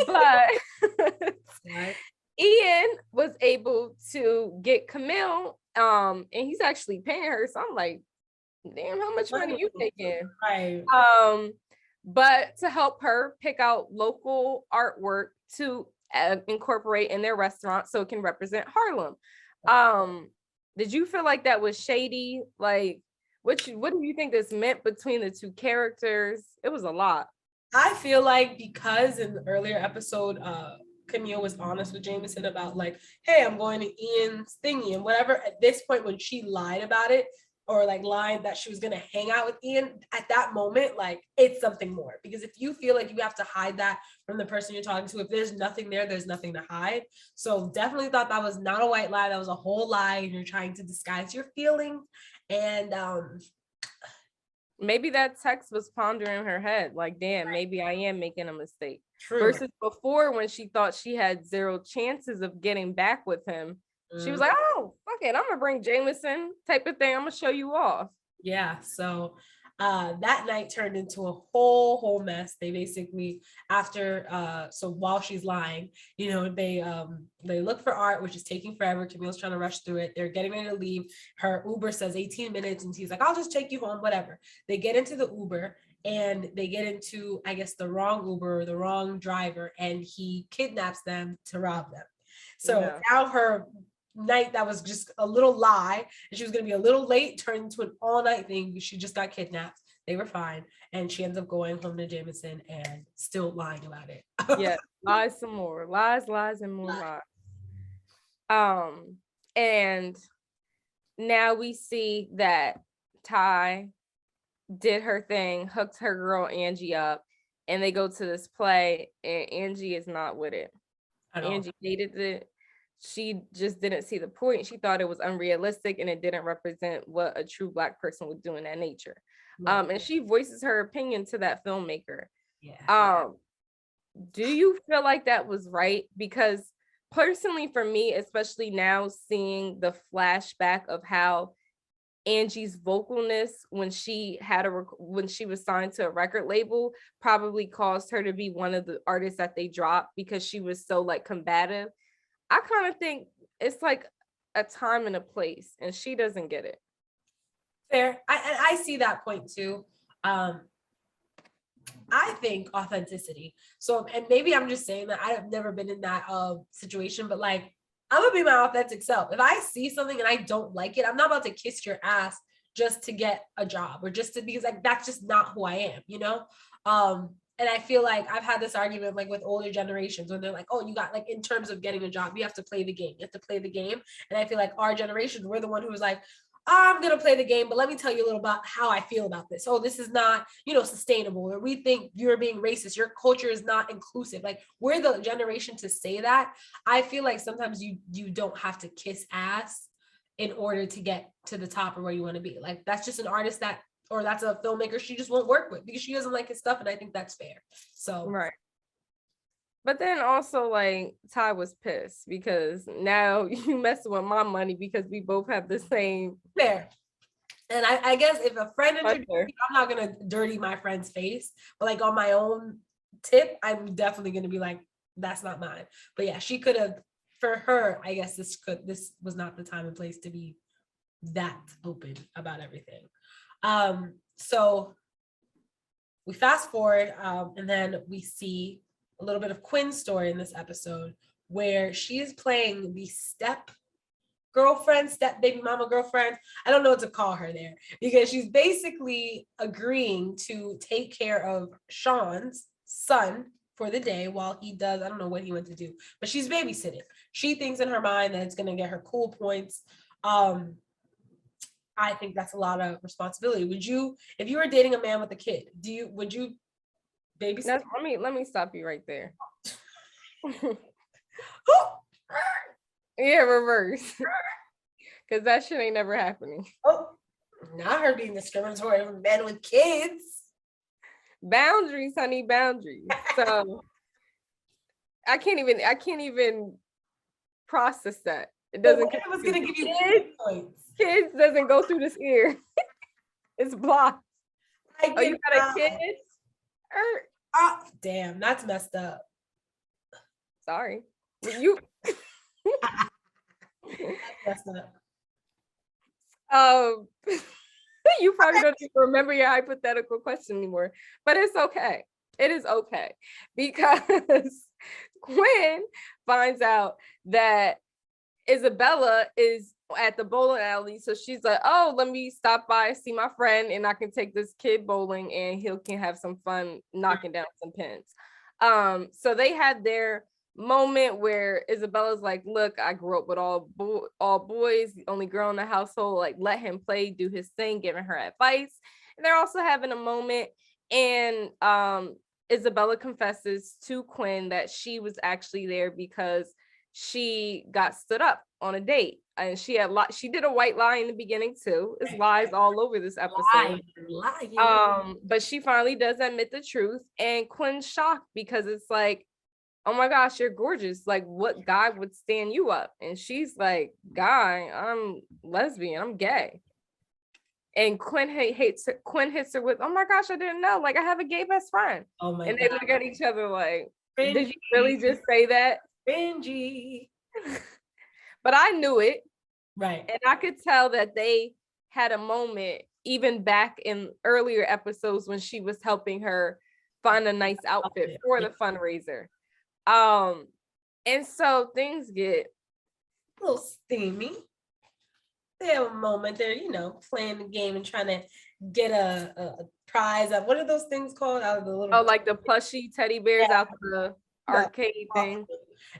But Ian was able to get Camille, and he's actually paying her. So I'm like, damn, how much money you taking? Right. But to help her pick out local artwork to incorporate in their restaurant so it can represent Harlem. Did you feel like that was shady? Like, what do you think this meant between the two characters? It was a lot. I feel like because in the earlier episode, Camille was honest with Jameson about like, hey, I'm going to Ian's thingy and whatever. At this point, when she lied about it, or like lied that she was going to hang out with Ian, at that moment, like it's something more. Because if you feel like you have to hide that from the person you're talking to, if there's nothing there, there's nothing to hide. So definitely thought that was not a white lie. That was a whole lie. And you're trying to disguise your feelings. And maybe that text was pondering in her head. Like, damn, maybe I am making a mistake. True. Versus before when she thought she had zero chances of getting back with him. She was like, oh, fuck it, I'm gonna bring Jameson type of thing. I'm gonna show you off. Yeah. So that night turned into a whole mess. They basically, after so while she's lying, they look for Art, which is taking forever. Camille's trying to rush through it. They're getting ready to leave. Her Uber says 18 minutes, and he's like, I'll just take you home, whatever. They get into the Uber and they get into, I guess, the wrong Uber or the wrong driver, and he kidnaps them to rob them. So now her night that was just a little lie and she was going to be a little late turned into an all-night thing. She just got kidnapped. They were fine, and she ends up going home to Jameson and still lying about it. Yeah, lies some more, lies and more lies. And now we see that Ty did her thing, hooked her girl Angie up, and they go to this play, and Angie is not with it. Angie hated it. She just didn't see the point. She thought it was unrealistic and it didn't represent what a true Black person would do in that nature. And she voices her opinion to that filmmaker. Yeah. Do you feel like that was right? Because personally for me, especially now seeing the flashback of how Angie's vocalness when she was signed to a record label probably caused her to be one of the artists that they dropped because she was so like combative. I kind of think it's like a time and a place, and she doesn't get it. Fair. I see that point too. I think authenticity. So, and maybe I'm just saying that I have never been in that situation, but like, I'm gonna be my authentic self. If I see something and I don't like it, I'm not about to kiss your ass just to get a job or just to, because like that's just not who I am, you know? And I feel like I've had this argument like with older generations when they're like, oh, you got like in terms of getting a job, you have to play the game. You have to play the game. And I feel like our generation, we're the one who was like, I'm going to play the game, but let me tell you a little about how I feel about this. Oh, this is not, sustainable. Or we think you're being racist. Your culture is not inclusive. Like we're the generation to say that. I feel like sometimes you don't have to kiss ass in order to get to the top or where you want to be. Like that's just an artist or that's a filmmaker she just won't work with because she doesn't like his stuff. And I think that's fair. So. Right. But then also like Ty was pissed because now you messing with my money because we both have the same. Fair. And I guess if a friend introduced me, I'm not gonna dirty my friend's face, but like on my own tip, I'm definitely gonna be like, that's not mine. But yeah, she could have, for her, I guess this was not the time and place to be that open about everything. So we fast forward, and then we see a little bit of Quinn's story in this episode where she is playing the step baby mama girlfriend. I don't know what to call her there because she's basically agreeing to take care of Sean's son for the day while he does, I don't know what he went to do, but she's babysitting. She thinks in her mind that it's going to get her cool points. I think that's a lot of responsibility. Would you, if you were dating a man with a kid, would you babysit? Let me stop you right there. Yeah, reverse. Because that shit ain't never happening. Oh, not her being discriminatory over men with kids. Boundaries, honey, boundaries. So I can't even process that. It doesn't. It was gonna give you points. Kids doesn't go through this ear. It's blocked. Oh, you got a kid? Oh, damn, that's messed up. Sorry. You that's messed up. You probably don't even remember your hypothetical question anymore, but it's okay. It is okay because Quinn finds out that Isabella is at the bowling alley. So she's like, oh, let me stop by, see my friend, and I can take this kid bowling and he can have some fun knocking down some pins. So they had their moment where Isabella's like, look, I grew up with all boys, the only girl in the household, like let him play, do his thing, giving her advice. And they're also having a moment, and Isabella confesses to Quinn that she was actually there because she got stood up on a date, and she did a white lie in the beginning too. It's lies all over this episode. Lying. But she finally does admit the truth, and Quinn's shocked because it's like, oh my gosh, you're gorgeous. Like, what guy would stand you up? And she's like, guy, I'm lesbian, I'm gay. And Quinn hits her with, oh my gosh, I didn't know. Like, I have a gay best friend. Oh my and God. They look at each other like, Cringy. Did you really just say that? Cringy. But I knew it. Right. And I could tell that they had a moment even back in earlier episodes when she was helping her find a nice outfit for the fundraiser. And so things get a little steamy. They have a moment there, playing the game and trying to get a prize. What are those things called? Out of the little like the plushy teddy bears out of the arcade thing.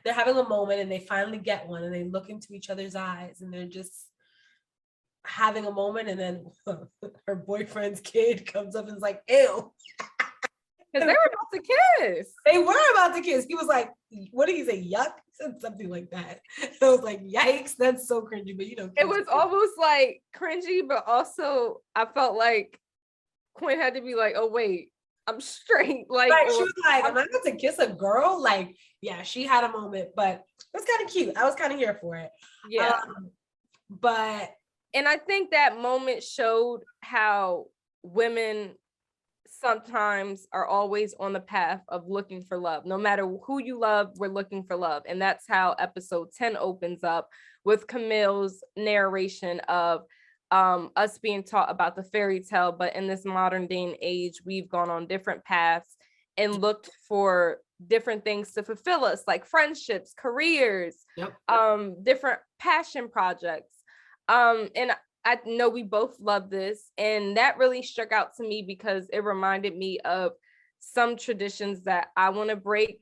They're having a moment and they finally get one and they look into each other's eyes and they're just having a moment, and then her boyfriend's kid comes up and is like, ew. Because they were about to kiss. They were about to kiss. He was like, what did he say? Yuck? He said something like that. I was like, yikes, that's so cringy. But it was almost like cringy, but also I felt like Quinn had to be like, oh wait, I'm straight. Like, right, she was like, am I about to kiss a girl? Like, yeah, she had a moment, but it was kind of cute. I was kind of here for it. Yeah. And I think that moment showed how women sometimes are always on the path of looking for love. No matter who you love, we're looking for love. And that's how episode 10 opens up, with Camille's narration of us being taught about the fairy tale, but in this modern day and age, we've gone on different paths and looked for different things to fulfill us, like friendships, careers, Yep. different passion projects. And I know we both love this, and that really struck out to me because it reminded me of some traditions that I want to break.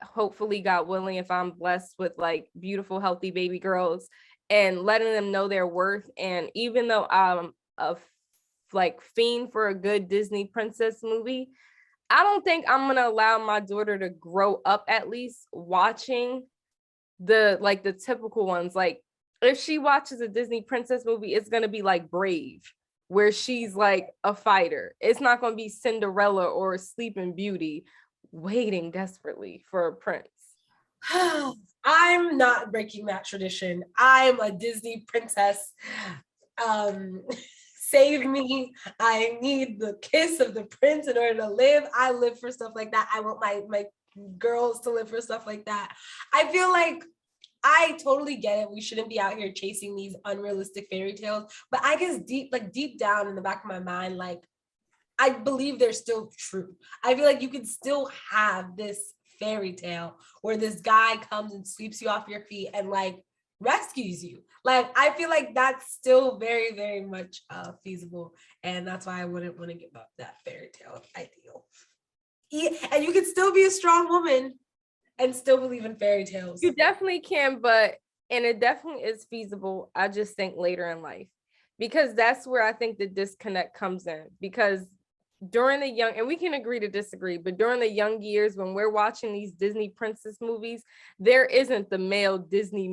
Hopefully, God willing, if I'm blessed with like beautiful, healthy baby girls, and letting them know their worth. And even though I'm like fiend for a good Disney princess movie, I don't think I'm gonna allow my daughter to grow up at least watching the typical ones. Like if she watches a Disney princess movie, it's gonna be like Brave, where she's like a fighter. It's not gonna be Cinderella or Sleeping Beauty waiting desperately for a prince. I'm not breaking that tradition. I'm a Disney princess. Save me. I need the kiss of the prince in order to live. I live for stuff like that. I want my girls to live for stuff like that. I feel like I totally get it. We shouldn't be out here chasing these unrealistic fairy tales. But I guess deep down in the back of my mind, like I believe they're still true. I feel like you can still have this fairy tale where this guy comes and sweeps you off your feet and like rescues you. Like I feel like that's still very, very much feasible, and that's why I wouldn't want to give up that fairy tale ideal. And you can still be a strong woman and still believe in fairy tales. You definitely can, and it definitely is feasible. I just think later in life, because that's where I think the disconnect comes in. Because during the young, and we can agree to disagree, but during the young years when we're watching these Disney princess movies, there isn't the male Disney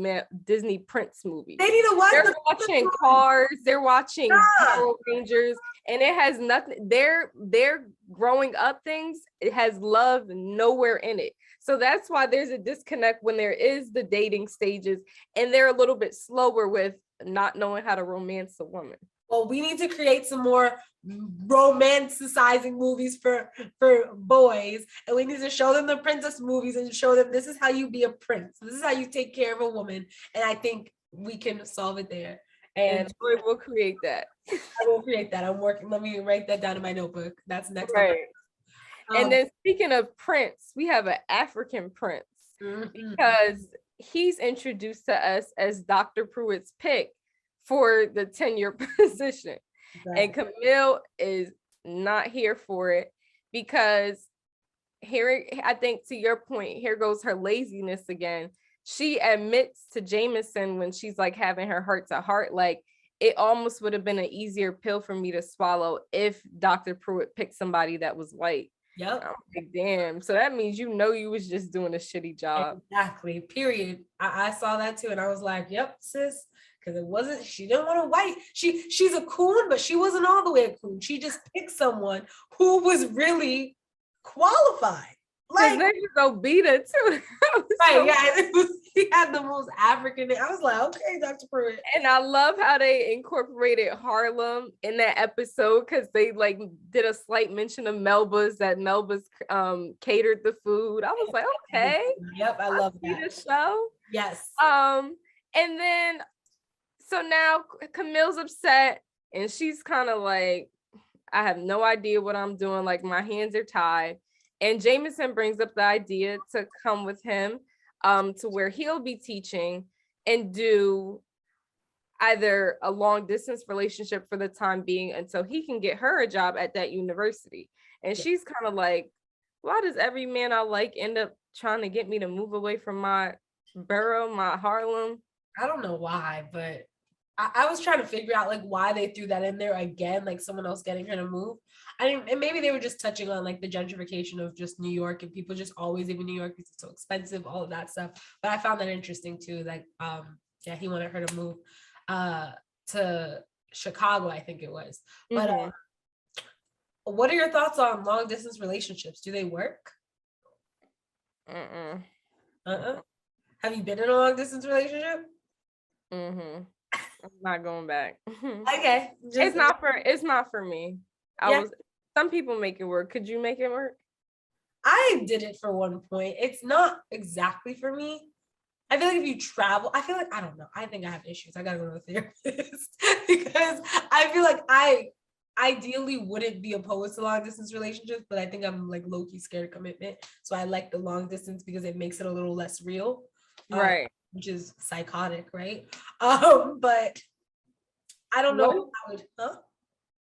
prince movie. They need to watch. They're watching Cars, they're watching Power Rangers, and it has nothing. They're growing up things. It has love nowhere in it. So that's why there's a disconnect when there is the dating stages, and they're a little bit slower with not knowing how to romance a woman. Well, we need to create some more romanticizing movies for boys, and we need to show them the princess movies and show them this is how you be a prince. This is how you take care of a woman. And I think we can solve it there. And Joy will create that. I will create that. I'm working. Let me write that down in my notebook. That's next. Right. And then speaking of prince, we have an African prince, because he's introduced to us as Dr. Pruitt's pick for the tenure position. Right. And Camille is not here for it, because here, I think to your point, here goes her laziness again. She admits to Jameson when she's like having her heart to heart, like it almost would have been an easier pill for me to swallow if Dr. Pruitt picked somebody that was white. Yep. I'm like, damn. So that means you was just doing a shitty job. Exactly. Period. I saw that too, and I was like, yep, sis. Because it wasn't, she didn't want a white. She's a coon, but she wasn't all the way a coon. She just picked someone who was really qualified. Like they just go beat it too. Right, yeah. He had the most African name. I was like, okay, Dr. Pruitt. And I love how they incorporated Harlem in that episode, because they like did a slight mention of Melba's, that Melba's catered the food. I was like, okay. Yep, I love that. The show. Yes. And then so now Camille's upset, and she's kind of like, I have no idea what I'm doing. Like my hands are tied. And Jameson brings up the idea to come with him to where he'll be teaching and do either a long distance relationship for the time being until he can get her a job at that university. And she's kind of like, why does every man I like end up trying to get me to move away from my borough, my Harlem? I don't know why, but I was trying to figure out like why they threw that in there again, like someone else getting her to move. I mean, and maybe they were just touching on like the gentrification of just New York, and people just always leave in New York because it's so expensive, all of that stuff. But I found that interesting too. Like, yeah, he wanted her to move to Chicago, I think it was. But what are your thoughts on long distance relationships? Do they work? Have you been in a long distance relationship? I'm not going back. Okay. It's not for me. Some people make it work. Could you make it work? I did it for one point. It's not exactly for me. I feel like if you travel, I feel like, I don't know. I think I have issues. I gotta go to a therapist because I feel like I ideally wouldn't be opposed to long distance relationships, but I think I'm like low-key scared of commitment. So I like the long distance because it makes it a little less real. Right. Which is psychotic, right? But I don't know if Low I would, huh?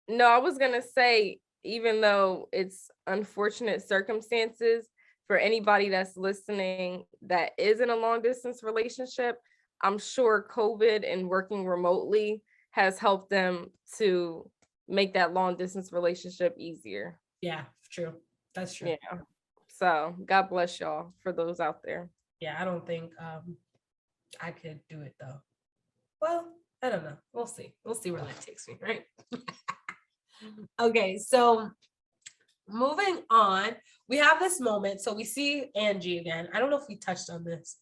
No, I was gonna say, even though it's unfortunate circumstances for anybody that's listening that is in a long distance relationship, I'm sure COVID and working remotely has helped them to make that long distance relationship easier. Yeah, true. That's true. Yeah. So God bless y'all for those out there. Yeah, I don't think I could do it though. Well, I don't know. We'll see. We'll see where that takes me, right? Okay, so moving on, we have this moment. So we see Angie again. I don't know if we touched on this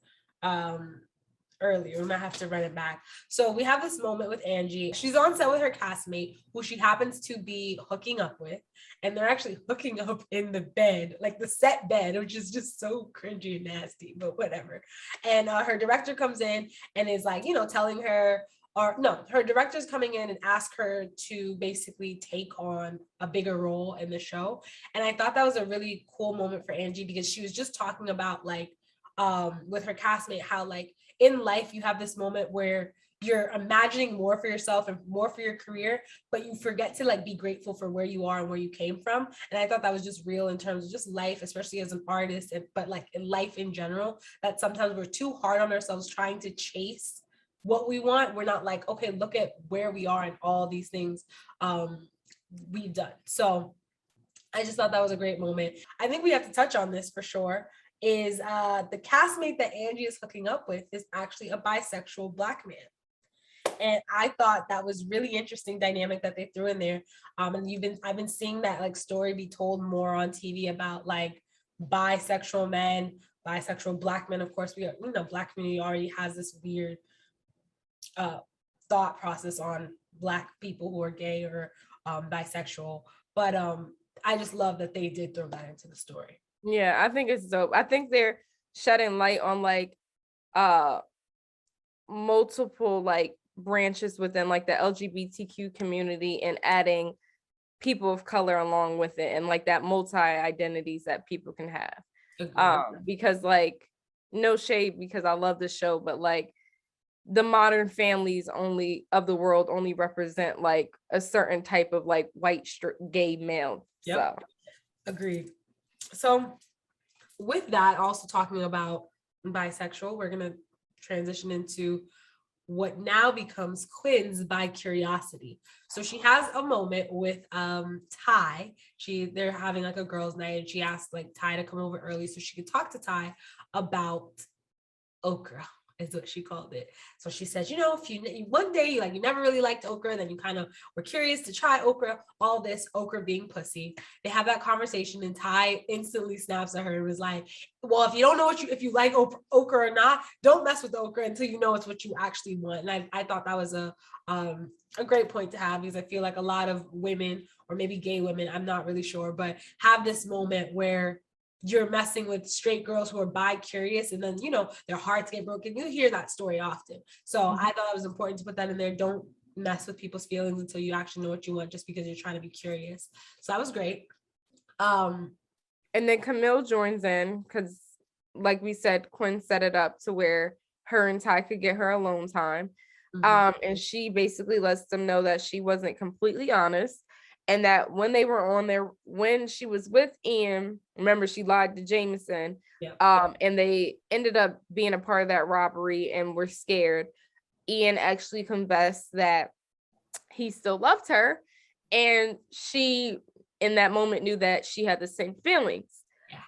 earlier. We might have to run it back. So we have this moment with Angie. She's on set with her castmate, who she happens to be hooking up with, and they're actually hooking up in the bed, like the set bed, which is just so cringy and nasty, but whatever. And her director comes in and is like, telling her, or no, her director's coming in and ask her to basically take on a bigger role in the show. And I thought that was a really cool moment for Angie because she was just talking about like with her castmate, how like in life you have this moment where you're imagining more for yourself and more for your career, but you forget to like be grateful for where you are and where you came from. And I thought that was just real in terms of just life, especially as an artist, but like in life in general, that sometimes we're too hard on ourselves trying to chase what we want. We're not like, okay, look at where we are and all these things we've done. So I just thought that was a great moment. I think we have to touch on this for sure, is the castmate that Angie is hooking up with is actually a bisexual Black man. And I thought that was really interesting dynamic that they threw in there. And I've been seeing that like story be told more on TV about like bisexual men, bisexual Black men. Of course, Black community already has this weird thought process on Black people who are gay or bisexual. But I just love that they did throw that into the story. Yeah, I think it's dope. I think they're shedding light on like multiple like branches within like the LGBTQ community and adding people of color along with it and like that multi identities that people can have. Because like no shade because I love the show, but like the modern families only of the world only represent like a certain type of like white gay male. Yep. So agreed. So with that, also talking about bisexual, we're gonna transition into what now becomes Quinn's bi curiosity. So she has a moment with Ty. They're having like a girls' night, and she asked like Ty to come over early so she could talk to Ty about okra, is what she called it. So she says, if you one day you never really liked okra, then you kind of were curious to try okra, all this okra being pussy. They have that conversation and Ty instantly snaps at her and was like, well, if you don't know if you like okra or not, don't mess with okra until you know it's what you actually want. And I thought that was a great point to have, because I feel like a lot of women, or maybe gay women, I'm not really sure, but have this moment where you're messing with straight girls who are bi-curious, and then their hearts get broken. You hear that story often. So I thought it was important to put that in there. Don't mess with people's feelings until you actually know what you want, just because you're trying to be curious. So that was great. And then Camille joins in because, like we said, Quinn set it up to where her and Ty could get her alone time. And she basically lets them know that she wasn't completely honest. And that when they were on there, when she was with Ian, remember she lied to Jameson, and they ended up being a part of that robbery and were scared. Ian actually confessed that he still loved her, and she, in that moment, knew that she had the same feelings.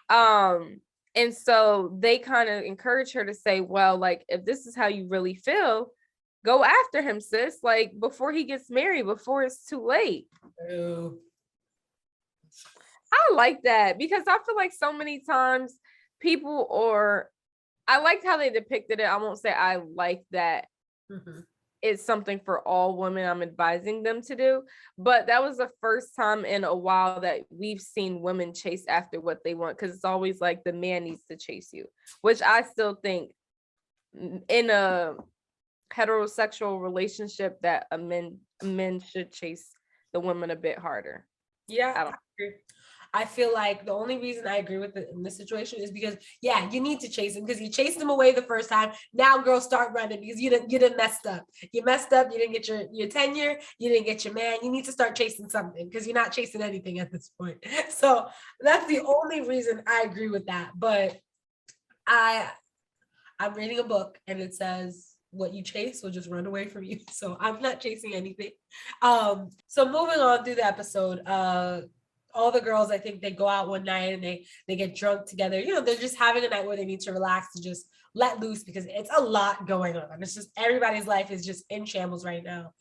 And so they kind of encouraged her to say, well, like, if this is how you really feel, go after him, sis, like before he gets married, before it's too late. Ew. I like that because I feel like so many times people, or I liked how they depicted it. I won't say I like that it's something for all women I'm advising them to do, but that was the first time in a while that we've seen women chase after what they want, because it's always like the man needs to chase you, which I still think in a heterosexual relationship that a men should chase the women a bit harder. Yeah, I I don't. agree. I feel like the only reason I agree with it in this situation is because, yeah, you need to chase him because you chased him away the first time. Now, girls, start running because you didn't messed up. You messed up. You didn't get your tenure. You didn't get your man. You need to start chasing something because you're not chasing anything at this point. So that's the only reason I agree with that. But I'm reading a book and it says what you chase will just run away from you. So I'm not chasing anything. So moving on through the episode, all the girls, I think they go out one night and they get drunk together. You know, they're just having a night where they need to relax and just let loose because it's a lot going on. It's just everybody's life is just in shambles right now.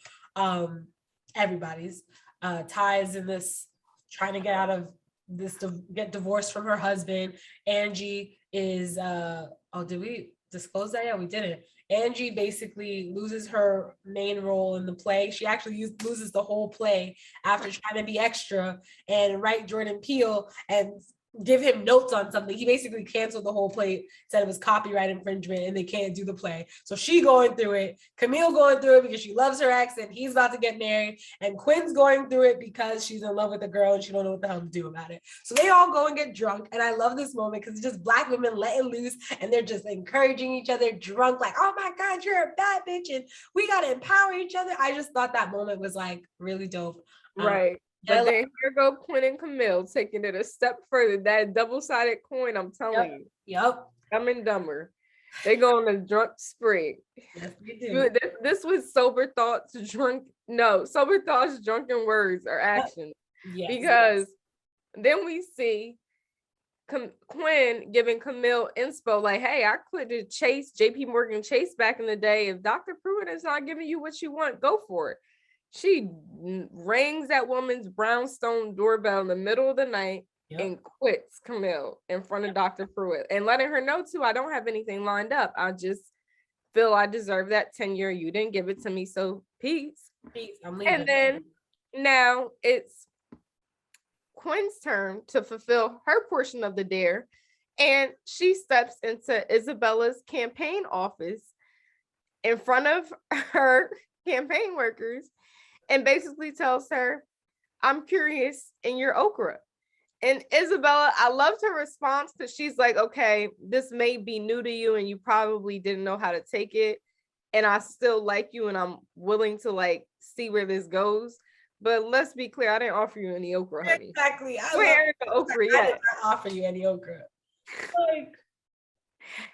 Everybody's Ty is in this trying to get out of this, get divorced from her husband. Angie is did we disclose that? Yeah, we didn't. Angie basically loses her main role in the play. She actually loses the whole play after trying to be extra and write Jordan Peele and give him notes on something. He basically canceled the whole play, said it was copyright infringement and they can't do the play. So she going through it, Camille going through it because she loves her ex and he's about to get married, and Quinn's going through it because she's in love with a girl and she don't know what the hell to do about it. So they all go and get drunk, and I love this moment because it's just Black women letting loose and they're just encouraging each other drunk, like, oh my God, you're a bad bitch and we got to empower each other. I just thought that moment was like really dope. Right. But then here go Quinn and Camille taking it a step further. That double-sided coin, I'm telling you. Yep. Dumb and Dumber. They go on a drunk spree. Yes, they do. This was sober thoughts, drunken words or actions. Yes. Because then we see Quinn giving Camille inspo like, hey, I could have chased JP Morgan Chase back in the day. If Dr. Pruitt is not giving you what you want, go for it. She rings that woman's brownstone doorbell in the middle of the night and quits Camille in front of Dr. Pruitt and letting her know too, I don't have anything lined up. I just feel I deserve that tenure. You didn't give it to me, so peace. I'm leaving. And then now it's Quinn's turn to fulfill her portion of the dare, and she steps into Isabella's campaign office in front of her campaign workers and basically tells her, I'm curious in your okra. And Isabella, I loved her response because she's like, okay, this may be new to you and you probably didn't know how to take it. And I still like you and I'm willing to like see where this goes. But let's be clear, I didn't offer you any okra, honey. Exactly. Where the okra yet? I did not offer you any okra. Like,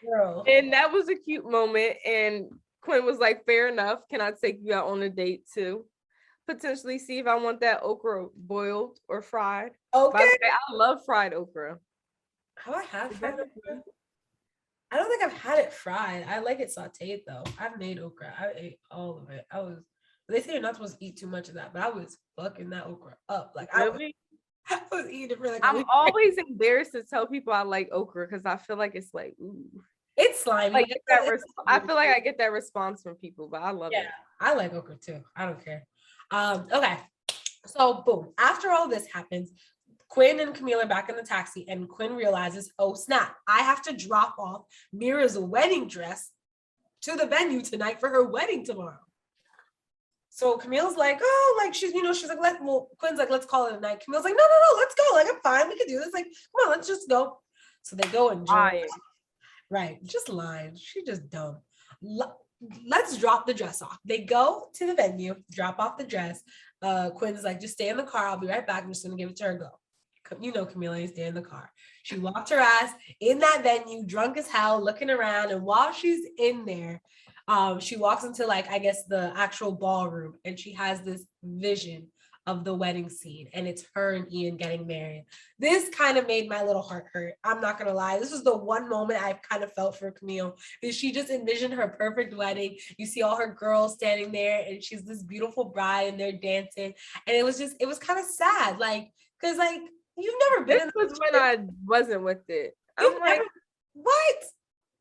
girl. And that was a cute moment. And Quinn was like, fair enough. Can I take you out on a date too? Potentially see if I want that okra boiled or fried. Okay. By the way, I love fried okra. Have I had fried okra? I don't think I've had it fried. I like it sauteed though. I've made okra. I ate all of it. They say you're not supposed to eat too much of that, but I was fucking that okra up. Like really? I was eating it for like I'm always embarrassed to tell people I like okra because I feel like it's like, ooh. It's slimy. Like I feel like I get that response from people, but I love it. I like okra too. I don't care. Okay. So boom. After all this happens, Quinn and Camille are back in the taxi and Quinn realizes, oh snap, I have to drop off Mira's wedding dress to the venue tonight for her wedding tomorrow. So Camille's like, oh, like she's like, Quinn's like, let's call it a night. Camille's like, no, let's go. Like, I'm fine. We can do this. Like, come on, let's just go. So they go and right, just lying. She just dumb. Let's drop the dress off. They go to the venue, drop off the dress. Quinn's like, just stay in the car. I'll be right back. I'm just gonna give it to her and go. You know, Camille, stay in the car. She walked her ass in that venue, drunk as hell, looking around. And while she's in there, she walks into like, I guess the actual ballroom, and she has this vision of the wedding scene, and it's her and Ian getting married. This kind of made my little heart hurt. I'm not gonna lie. This was the one moment I kind of felt for Camille, because she just envisioned her perfect wedding. You see all her girls standing there, and she's this beautiful bride, and they're dancing, and it was kind of sad, like, because like you've never been. This was when I wasn't with it. I'm like, what?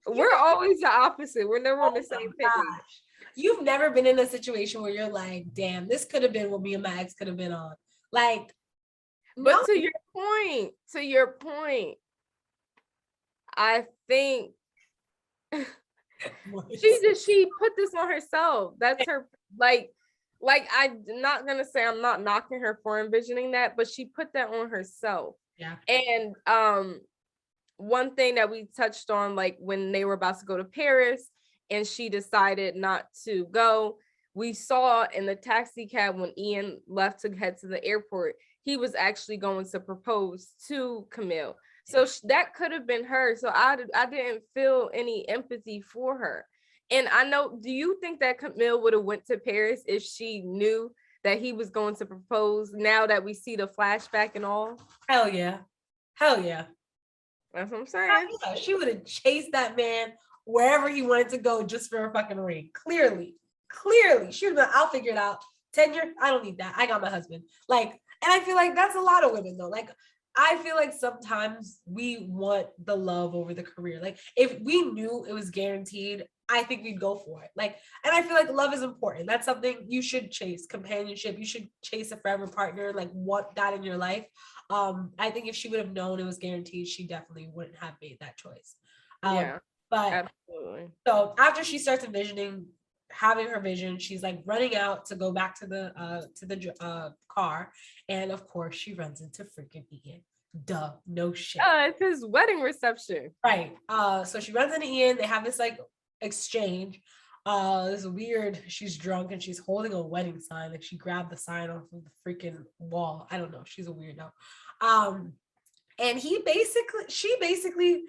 We're always the opposite. We're never on the same page. You've never been in a situation where you're like, damn, this could have been what me and my ex could have been on. Like, but no. to your point, I think She put this on herself. That's her, like I'm not gonna say I'm not knocking her for envisioning that, but she put that on herself. Yeah. And one thing that we touched on, like when they were about to go to Paris and she decided not to go, we saw in the taxi cab when Ian left to head to the airport, he was actually going to propose to Camille. So that could have been her. So I didn't feel any empathy for her. And I know, do you think that Camille would have went to Paris if she knew that he was going to propose, now that we see the flashback and all? Hell yeah. Hell yeah. That's what I'm saying. Yeah, she would have chased that man wherever he wanted to go just for a fucking ring. Clearly. She would have been, I'll figure it out. Tenure, I don't need that. I got my husband. Like, and I feel like that's a lot of women though. Like, I feel like sometimes we want the love over the career. Like, if we knew it was guaranteed, I think we'd go for it. Like, and I feel like love is important. That's something you should chase. Companionship, you should chase a forever partner, like want that in your life. I think if she would have known it was guaranteed, she definitely wouldn't have made that choice. Yeah, but absolutely. So after she starts envisioning, having her vision, she's like running out to go back to the car, and of course she runs into freaking Ian. Duh, no shit. It's his wedding reception. Right. So she runs into Ian. They have this like exchange. This weird, she's drunk and she's holding a wedding sign. Like she grabbed the sign off of the freaking wall. I don't know. She's a weirdo. And she basically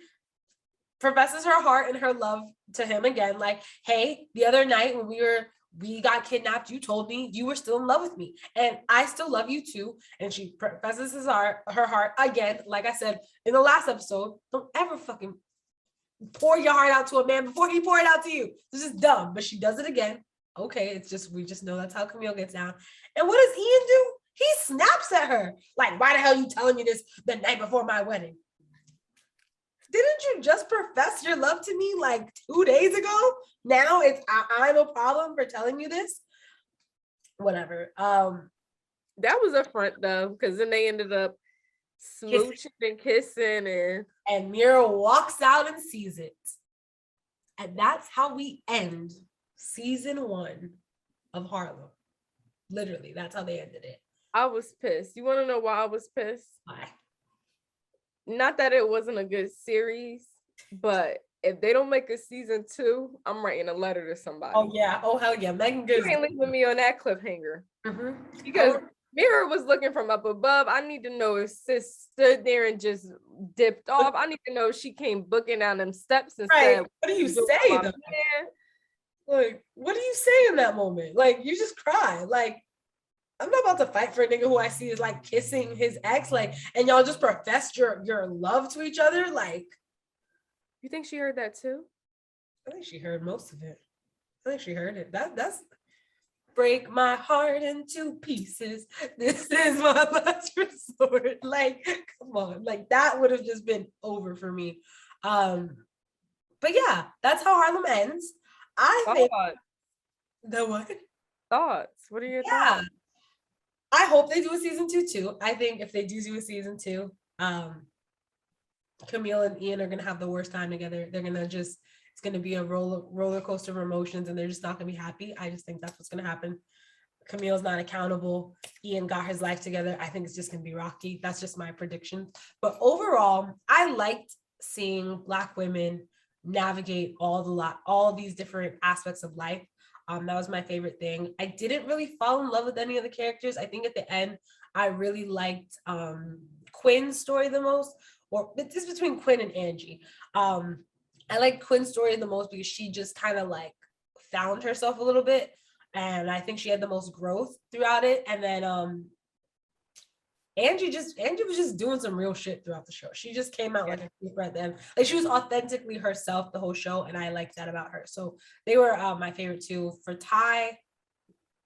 professes her heart and her love to him again. Like, hey, the other night when we got kidnapped, you told me you were still in love with me, and I still love you too. And she professes her heart again. Like I said in the last episode, don't ever fucking pour your heart out to a man before he pour it out to you. This is dumb, but she does it again. Okay, it's just, we just know that's how Camille gets down. And what does Ian do? He snaps at her. Like, why the hell are you telling me this the night before my wedding? Didn't you just profess your love to me like 2 days ago? Now it's I'm a problem for telling you this? Whatever. That was a front though, because then they ended up smooching and kissing, and Mira walks out and sees it. And that's how we end season 1 of Harlem. Literally, that's how they ended it. I was pissed. You want to know why I was pissed? Why? Not that it wasn't a good series, but if they don't make a season 2, I'm writing a letter to somebody. Oh yeah. Oh hell yeah. Megan Good. You ain't leaving me on that cliffhanger. Because Mira was looking from up above. I need to know if sis stood there and just dipped off. I need to know if she came booking down them steps and said, what do you say though? Like, what do you say in that moment? Like, you just cry. Like, I'm not about to fight for a nigga who I see is like kissing his ex, like, and y'all just professed your love to each other. Like, you think she heard that too? I think she heard most of it. I think she heard it. That's break my heart into pieces. This is my last resort. Like, come on, like that would have just been over for me. But yeah, that's how Harlem ends. I think the what? Thoughts. What are your thoughts? I hope they do a season 2 too. I think if they do a season 2, Camille and Ian are gonna have the worst time together. They're gonna just, it's gonna be a roller coaster of emotions, and they're just not gonna be happy. I just think that's what's gonna happen. Camille's not accountable. Ian got his life together. I think it's just gonna be rocky. That's just my prediction. But overall, I liked seeing Black women navigate all these different aspects of life. That was my favorite thing. I didn't really fall in love with any of the characters. I think at the end, I really liked Quinn's story the most, or it's between Quinn and Angie. I like Quinn's story the most because she just kind of like found herself a little bit, and I think she had the most growth throughout it. And then Angie was just doing some real shit throughout the show. She just came out like a keeper at the end. Like, she was authentically herself the whole show, and I liked that about her. So they were my favorite too. For Ty,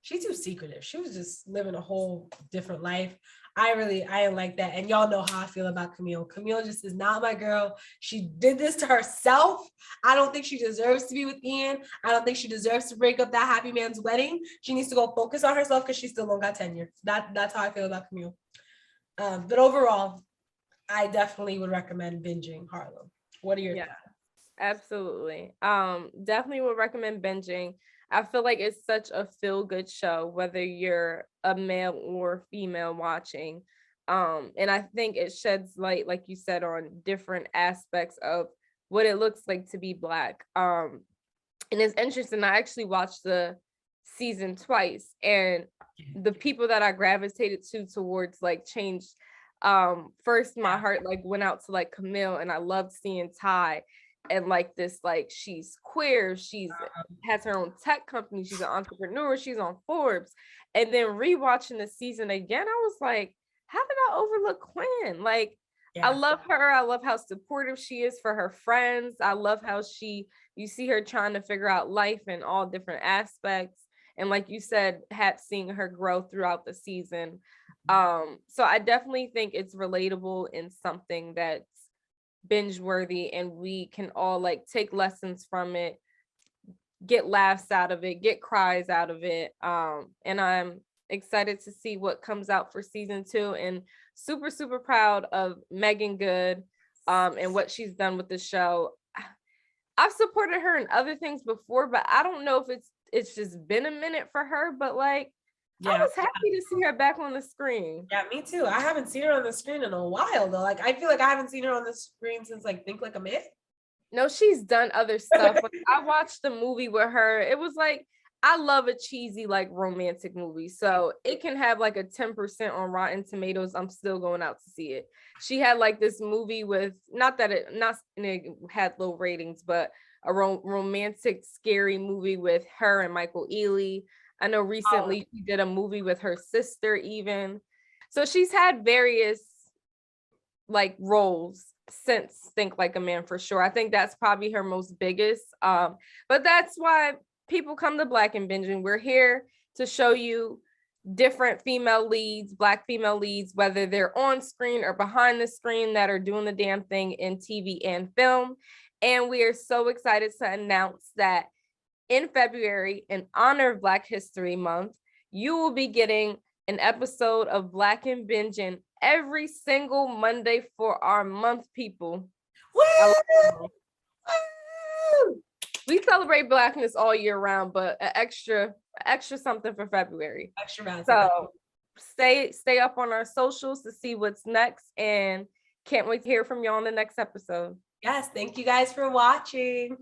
she's too secretive. She was just living a whole different life. I didn't like that. And y'all know how I feel about Camille. Camille just is not my girl. She did this to herself. I don't think she deserves to be with Ian. I don't think she deserves to break up that happy man's wedding. She needs to go focus on herself because she still don't got tenure. That's how I feel about Camille. But overall, I definitely would recommend binging Harlem. What are your thoughts? Absolutely. Definitely would recommend binging. I feel like it's such a feel good show, whether you're a male or female watching. And I think it sheds light, like you said, on different aspects of what it looks like to be Black. And it's interesting. I actually watched the season twice, and the people that I gravitated to towards like changed. First my heart like went out to like Camille, and I loved seeing Ty and like this, like she's queer, she's has her own tech company, she's an entrepreneur, she's on Forbes. And then rewatching the season again, I was like, how did I overlook Quinn? Like, I love her. I love how supportive she is for her friends. I love how you see her trying to figure out life in all different aspects. And like you said, seeing her grow throughout the season. So I definitely think it's relatable and something that's binge worthy, and we can all like take lessons from it, get laughs out of it, get cries out of it. And I'm excited to see what comes out for season 2, and super, super proud of Megan Good, and what she's done with the show. I've supported her in other things before, but I don't know if it's just been a minute for her, but like, I was happy to see her back on the screen. Yeah, me too. I haven't seen her on the screen in a while though. Like, I feel like I haven't seen her on the screen since like Think Like a Man. No, she's done other stuff. Like, I watched the movie with her. It was like, I love a cheesy like romantic movie, so it can have like a 10% on Rotten Tomatoes. I'm still going out to see it. She had like this movie with, not that it had low ratings, but a romantic scary movie with her and Michael Ealy. I know recently she did a movie with her sister even. So she's had various like roles since Think Like a Man, for sure. I think that's probably her most biggest. But that's why people come to Black and Binging. We're here to show you different female leads, Black female leads, whether they're on screen or behind the screen, that are doing the damn thing in TV and film. And we are so excited to announce that in February, in honor of Black History Month, you will be getting an episode of Black and Binging every single Monday for our month, people. We celebrate Blackness all year round, but an extra something for February. Extra round. So stay up on our socials to see what's next, and can't wait to hear from you on the next episode. Yes, thank you guys for watching.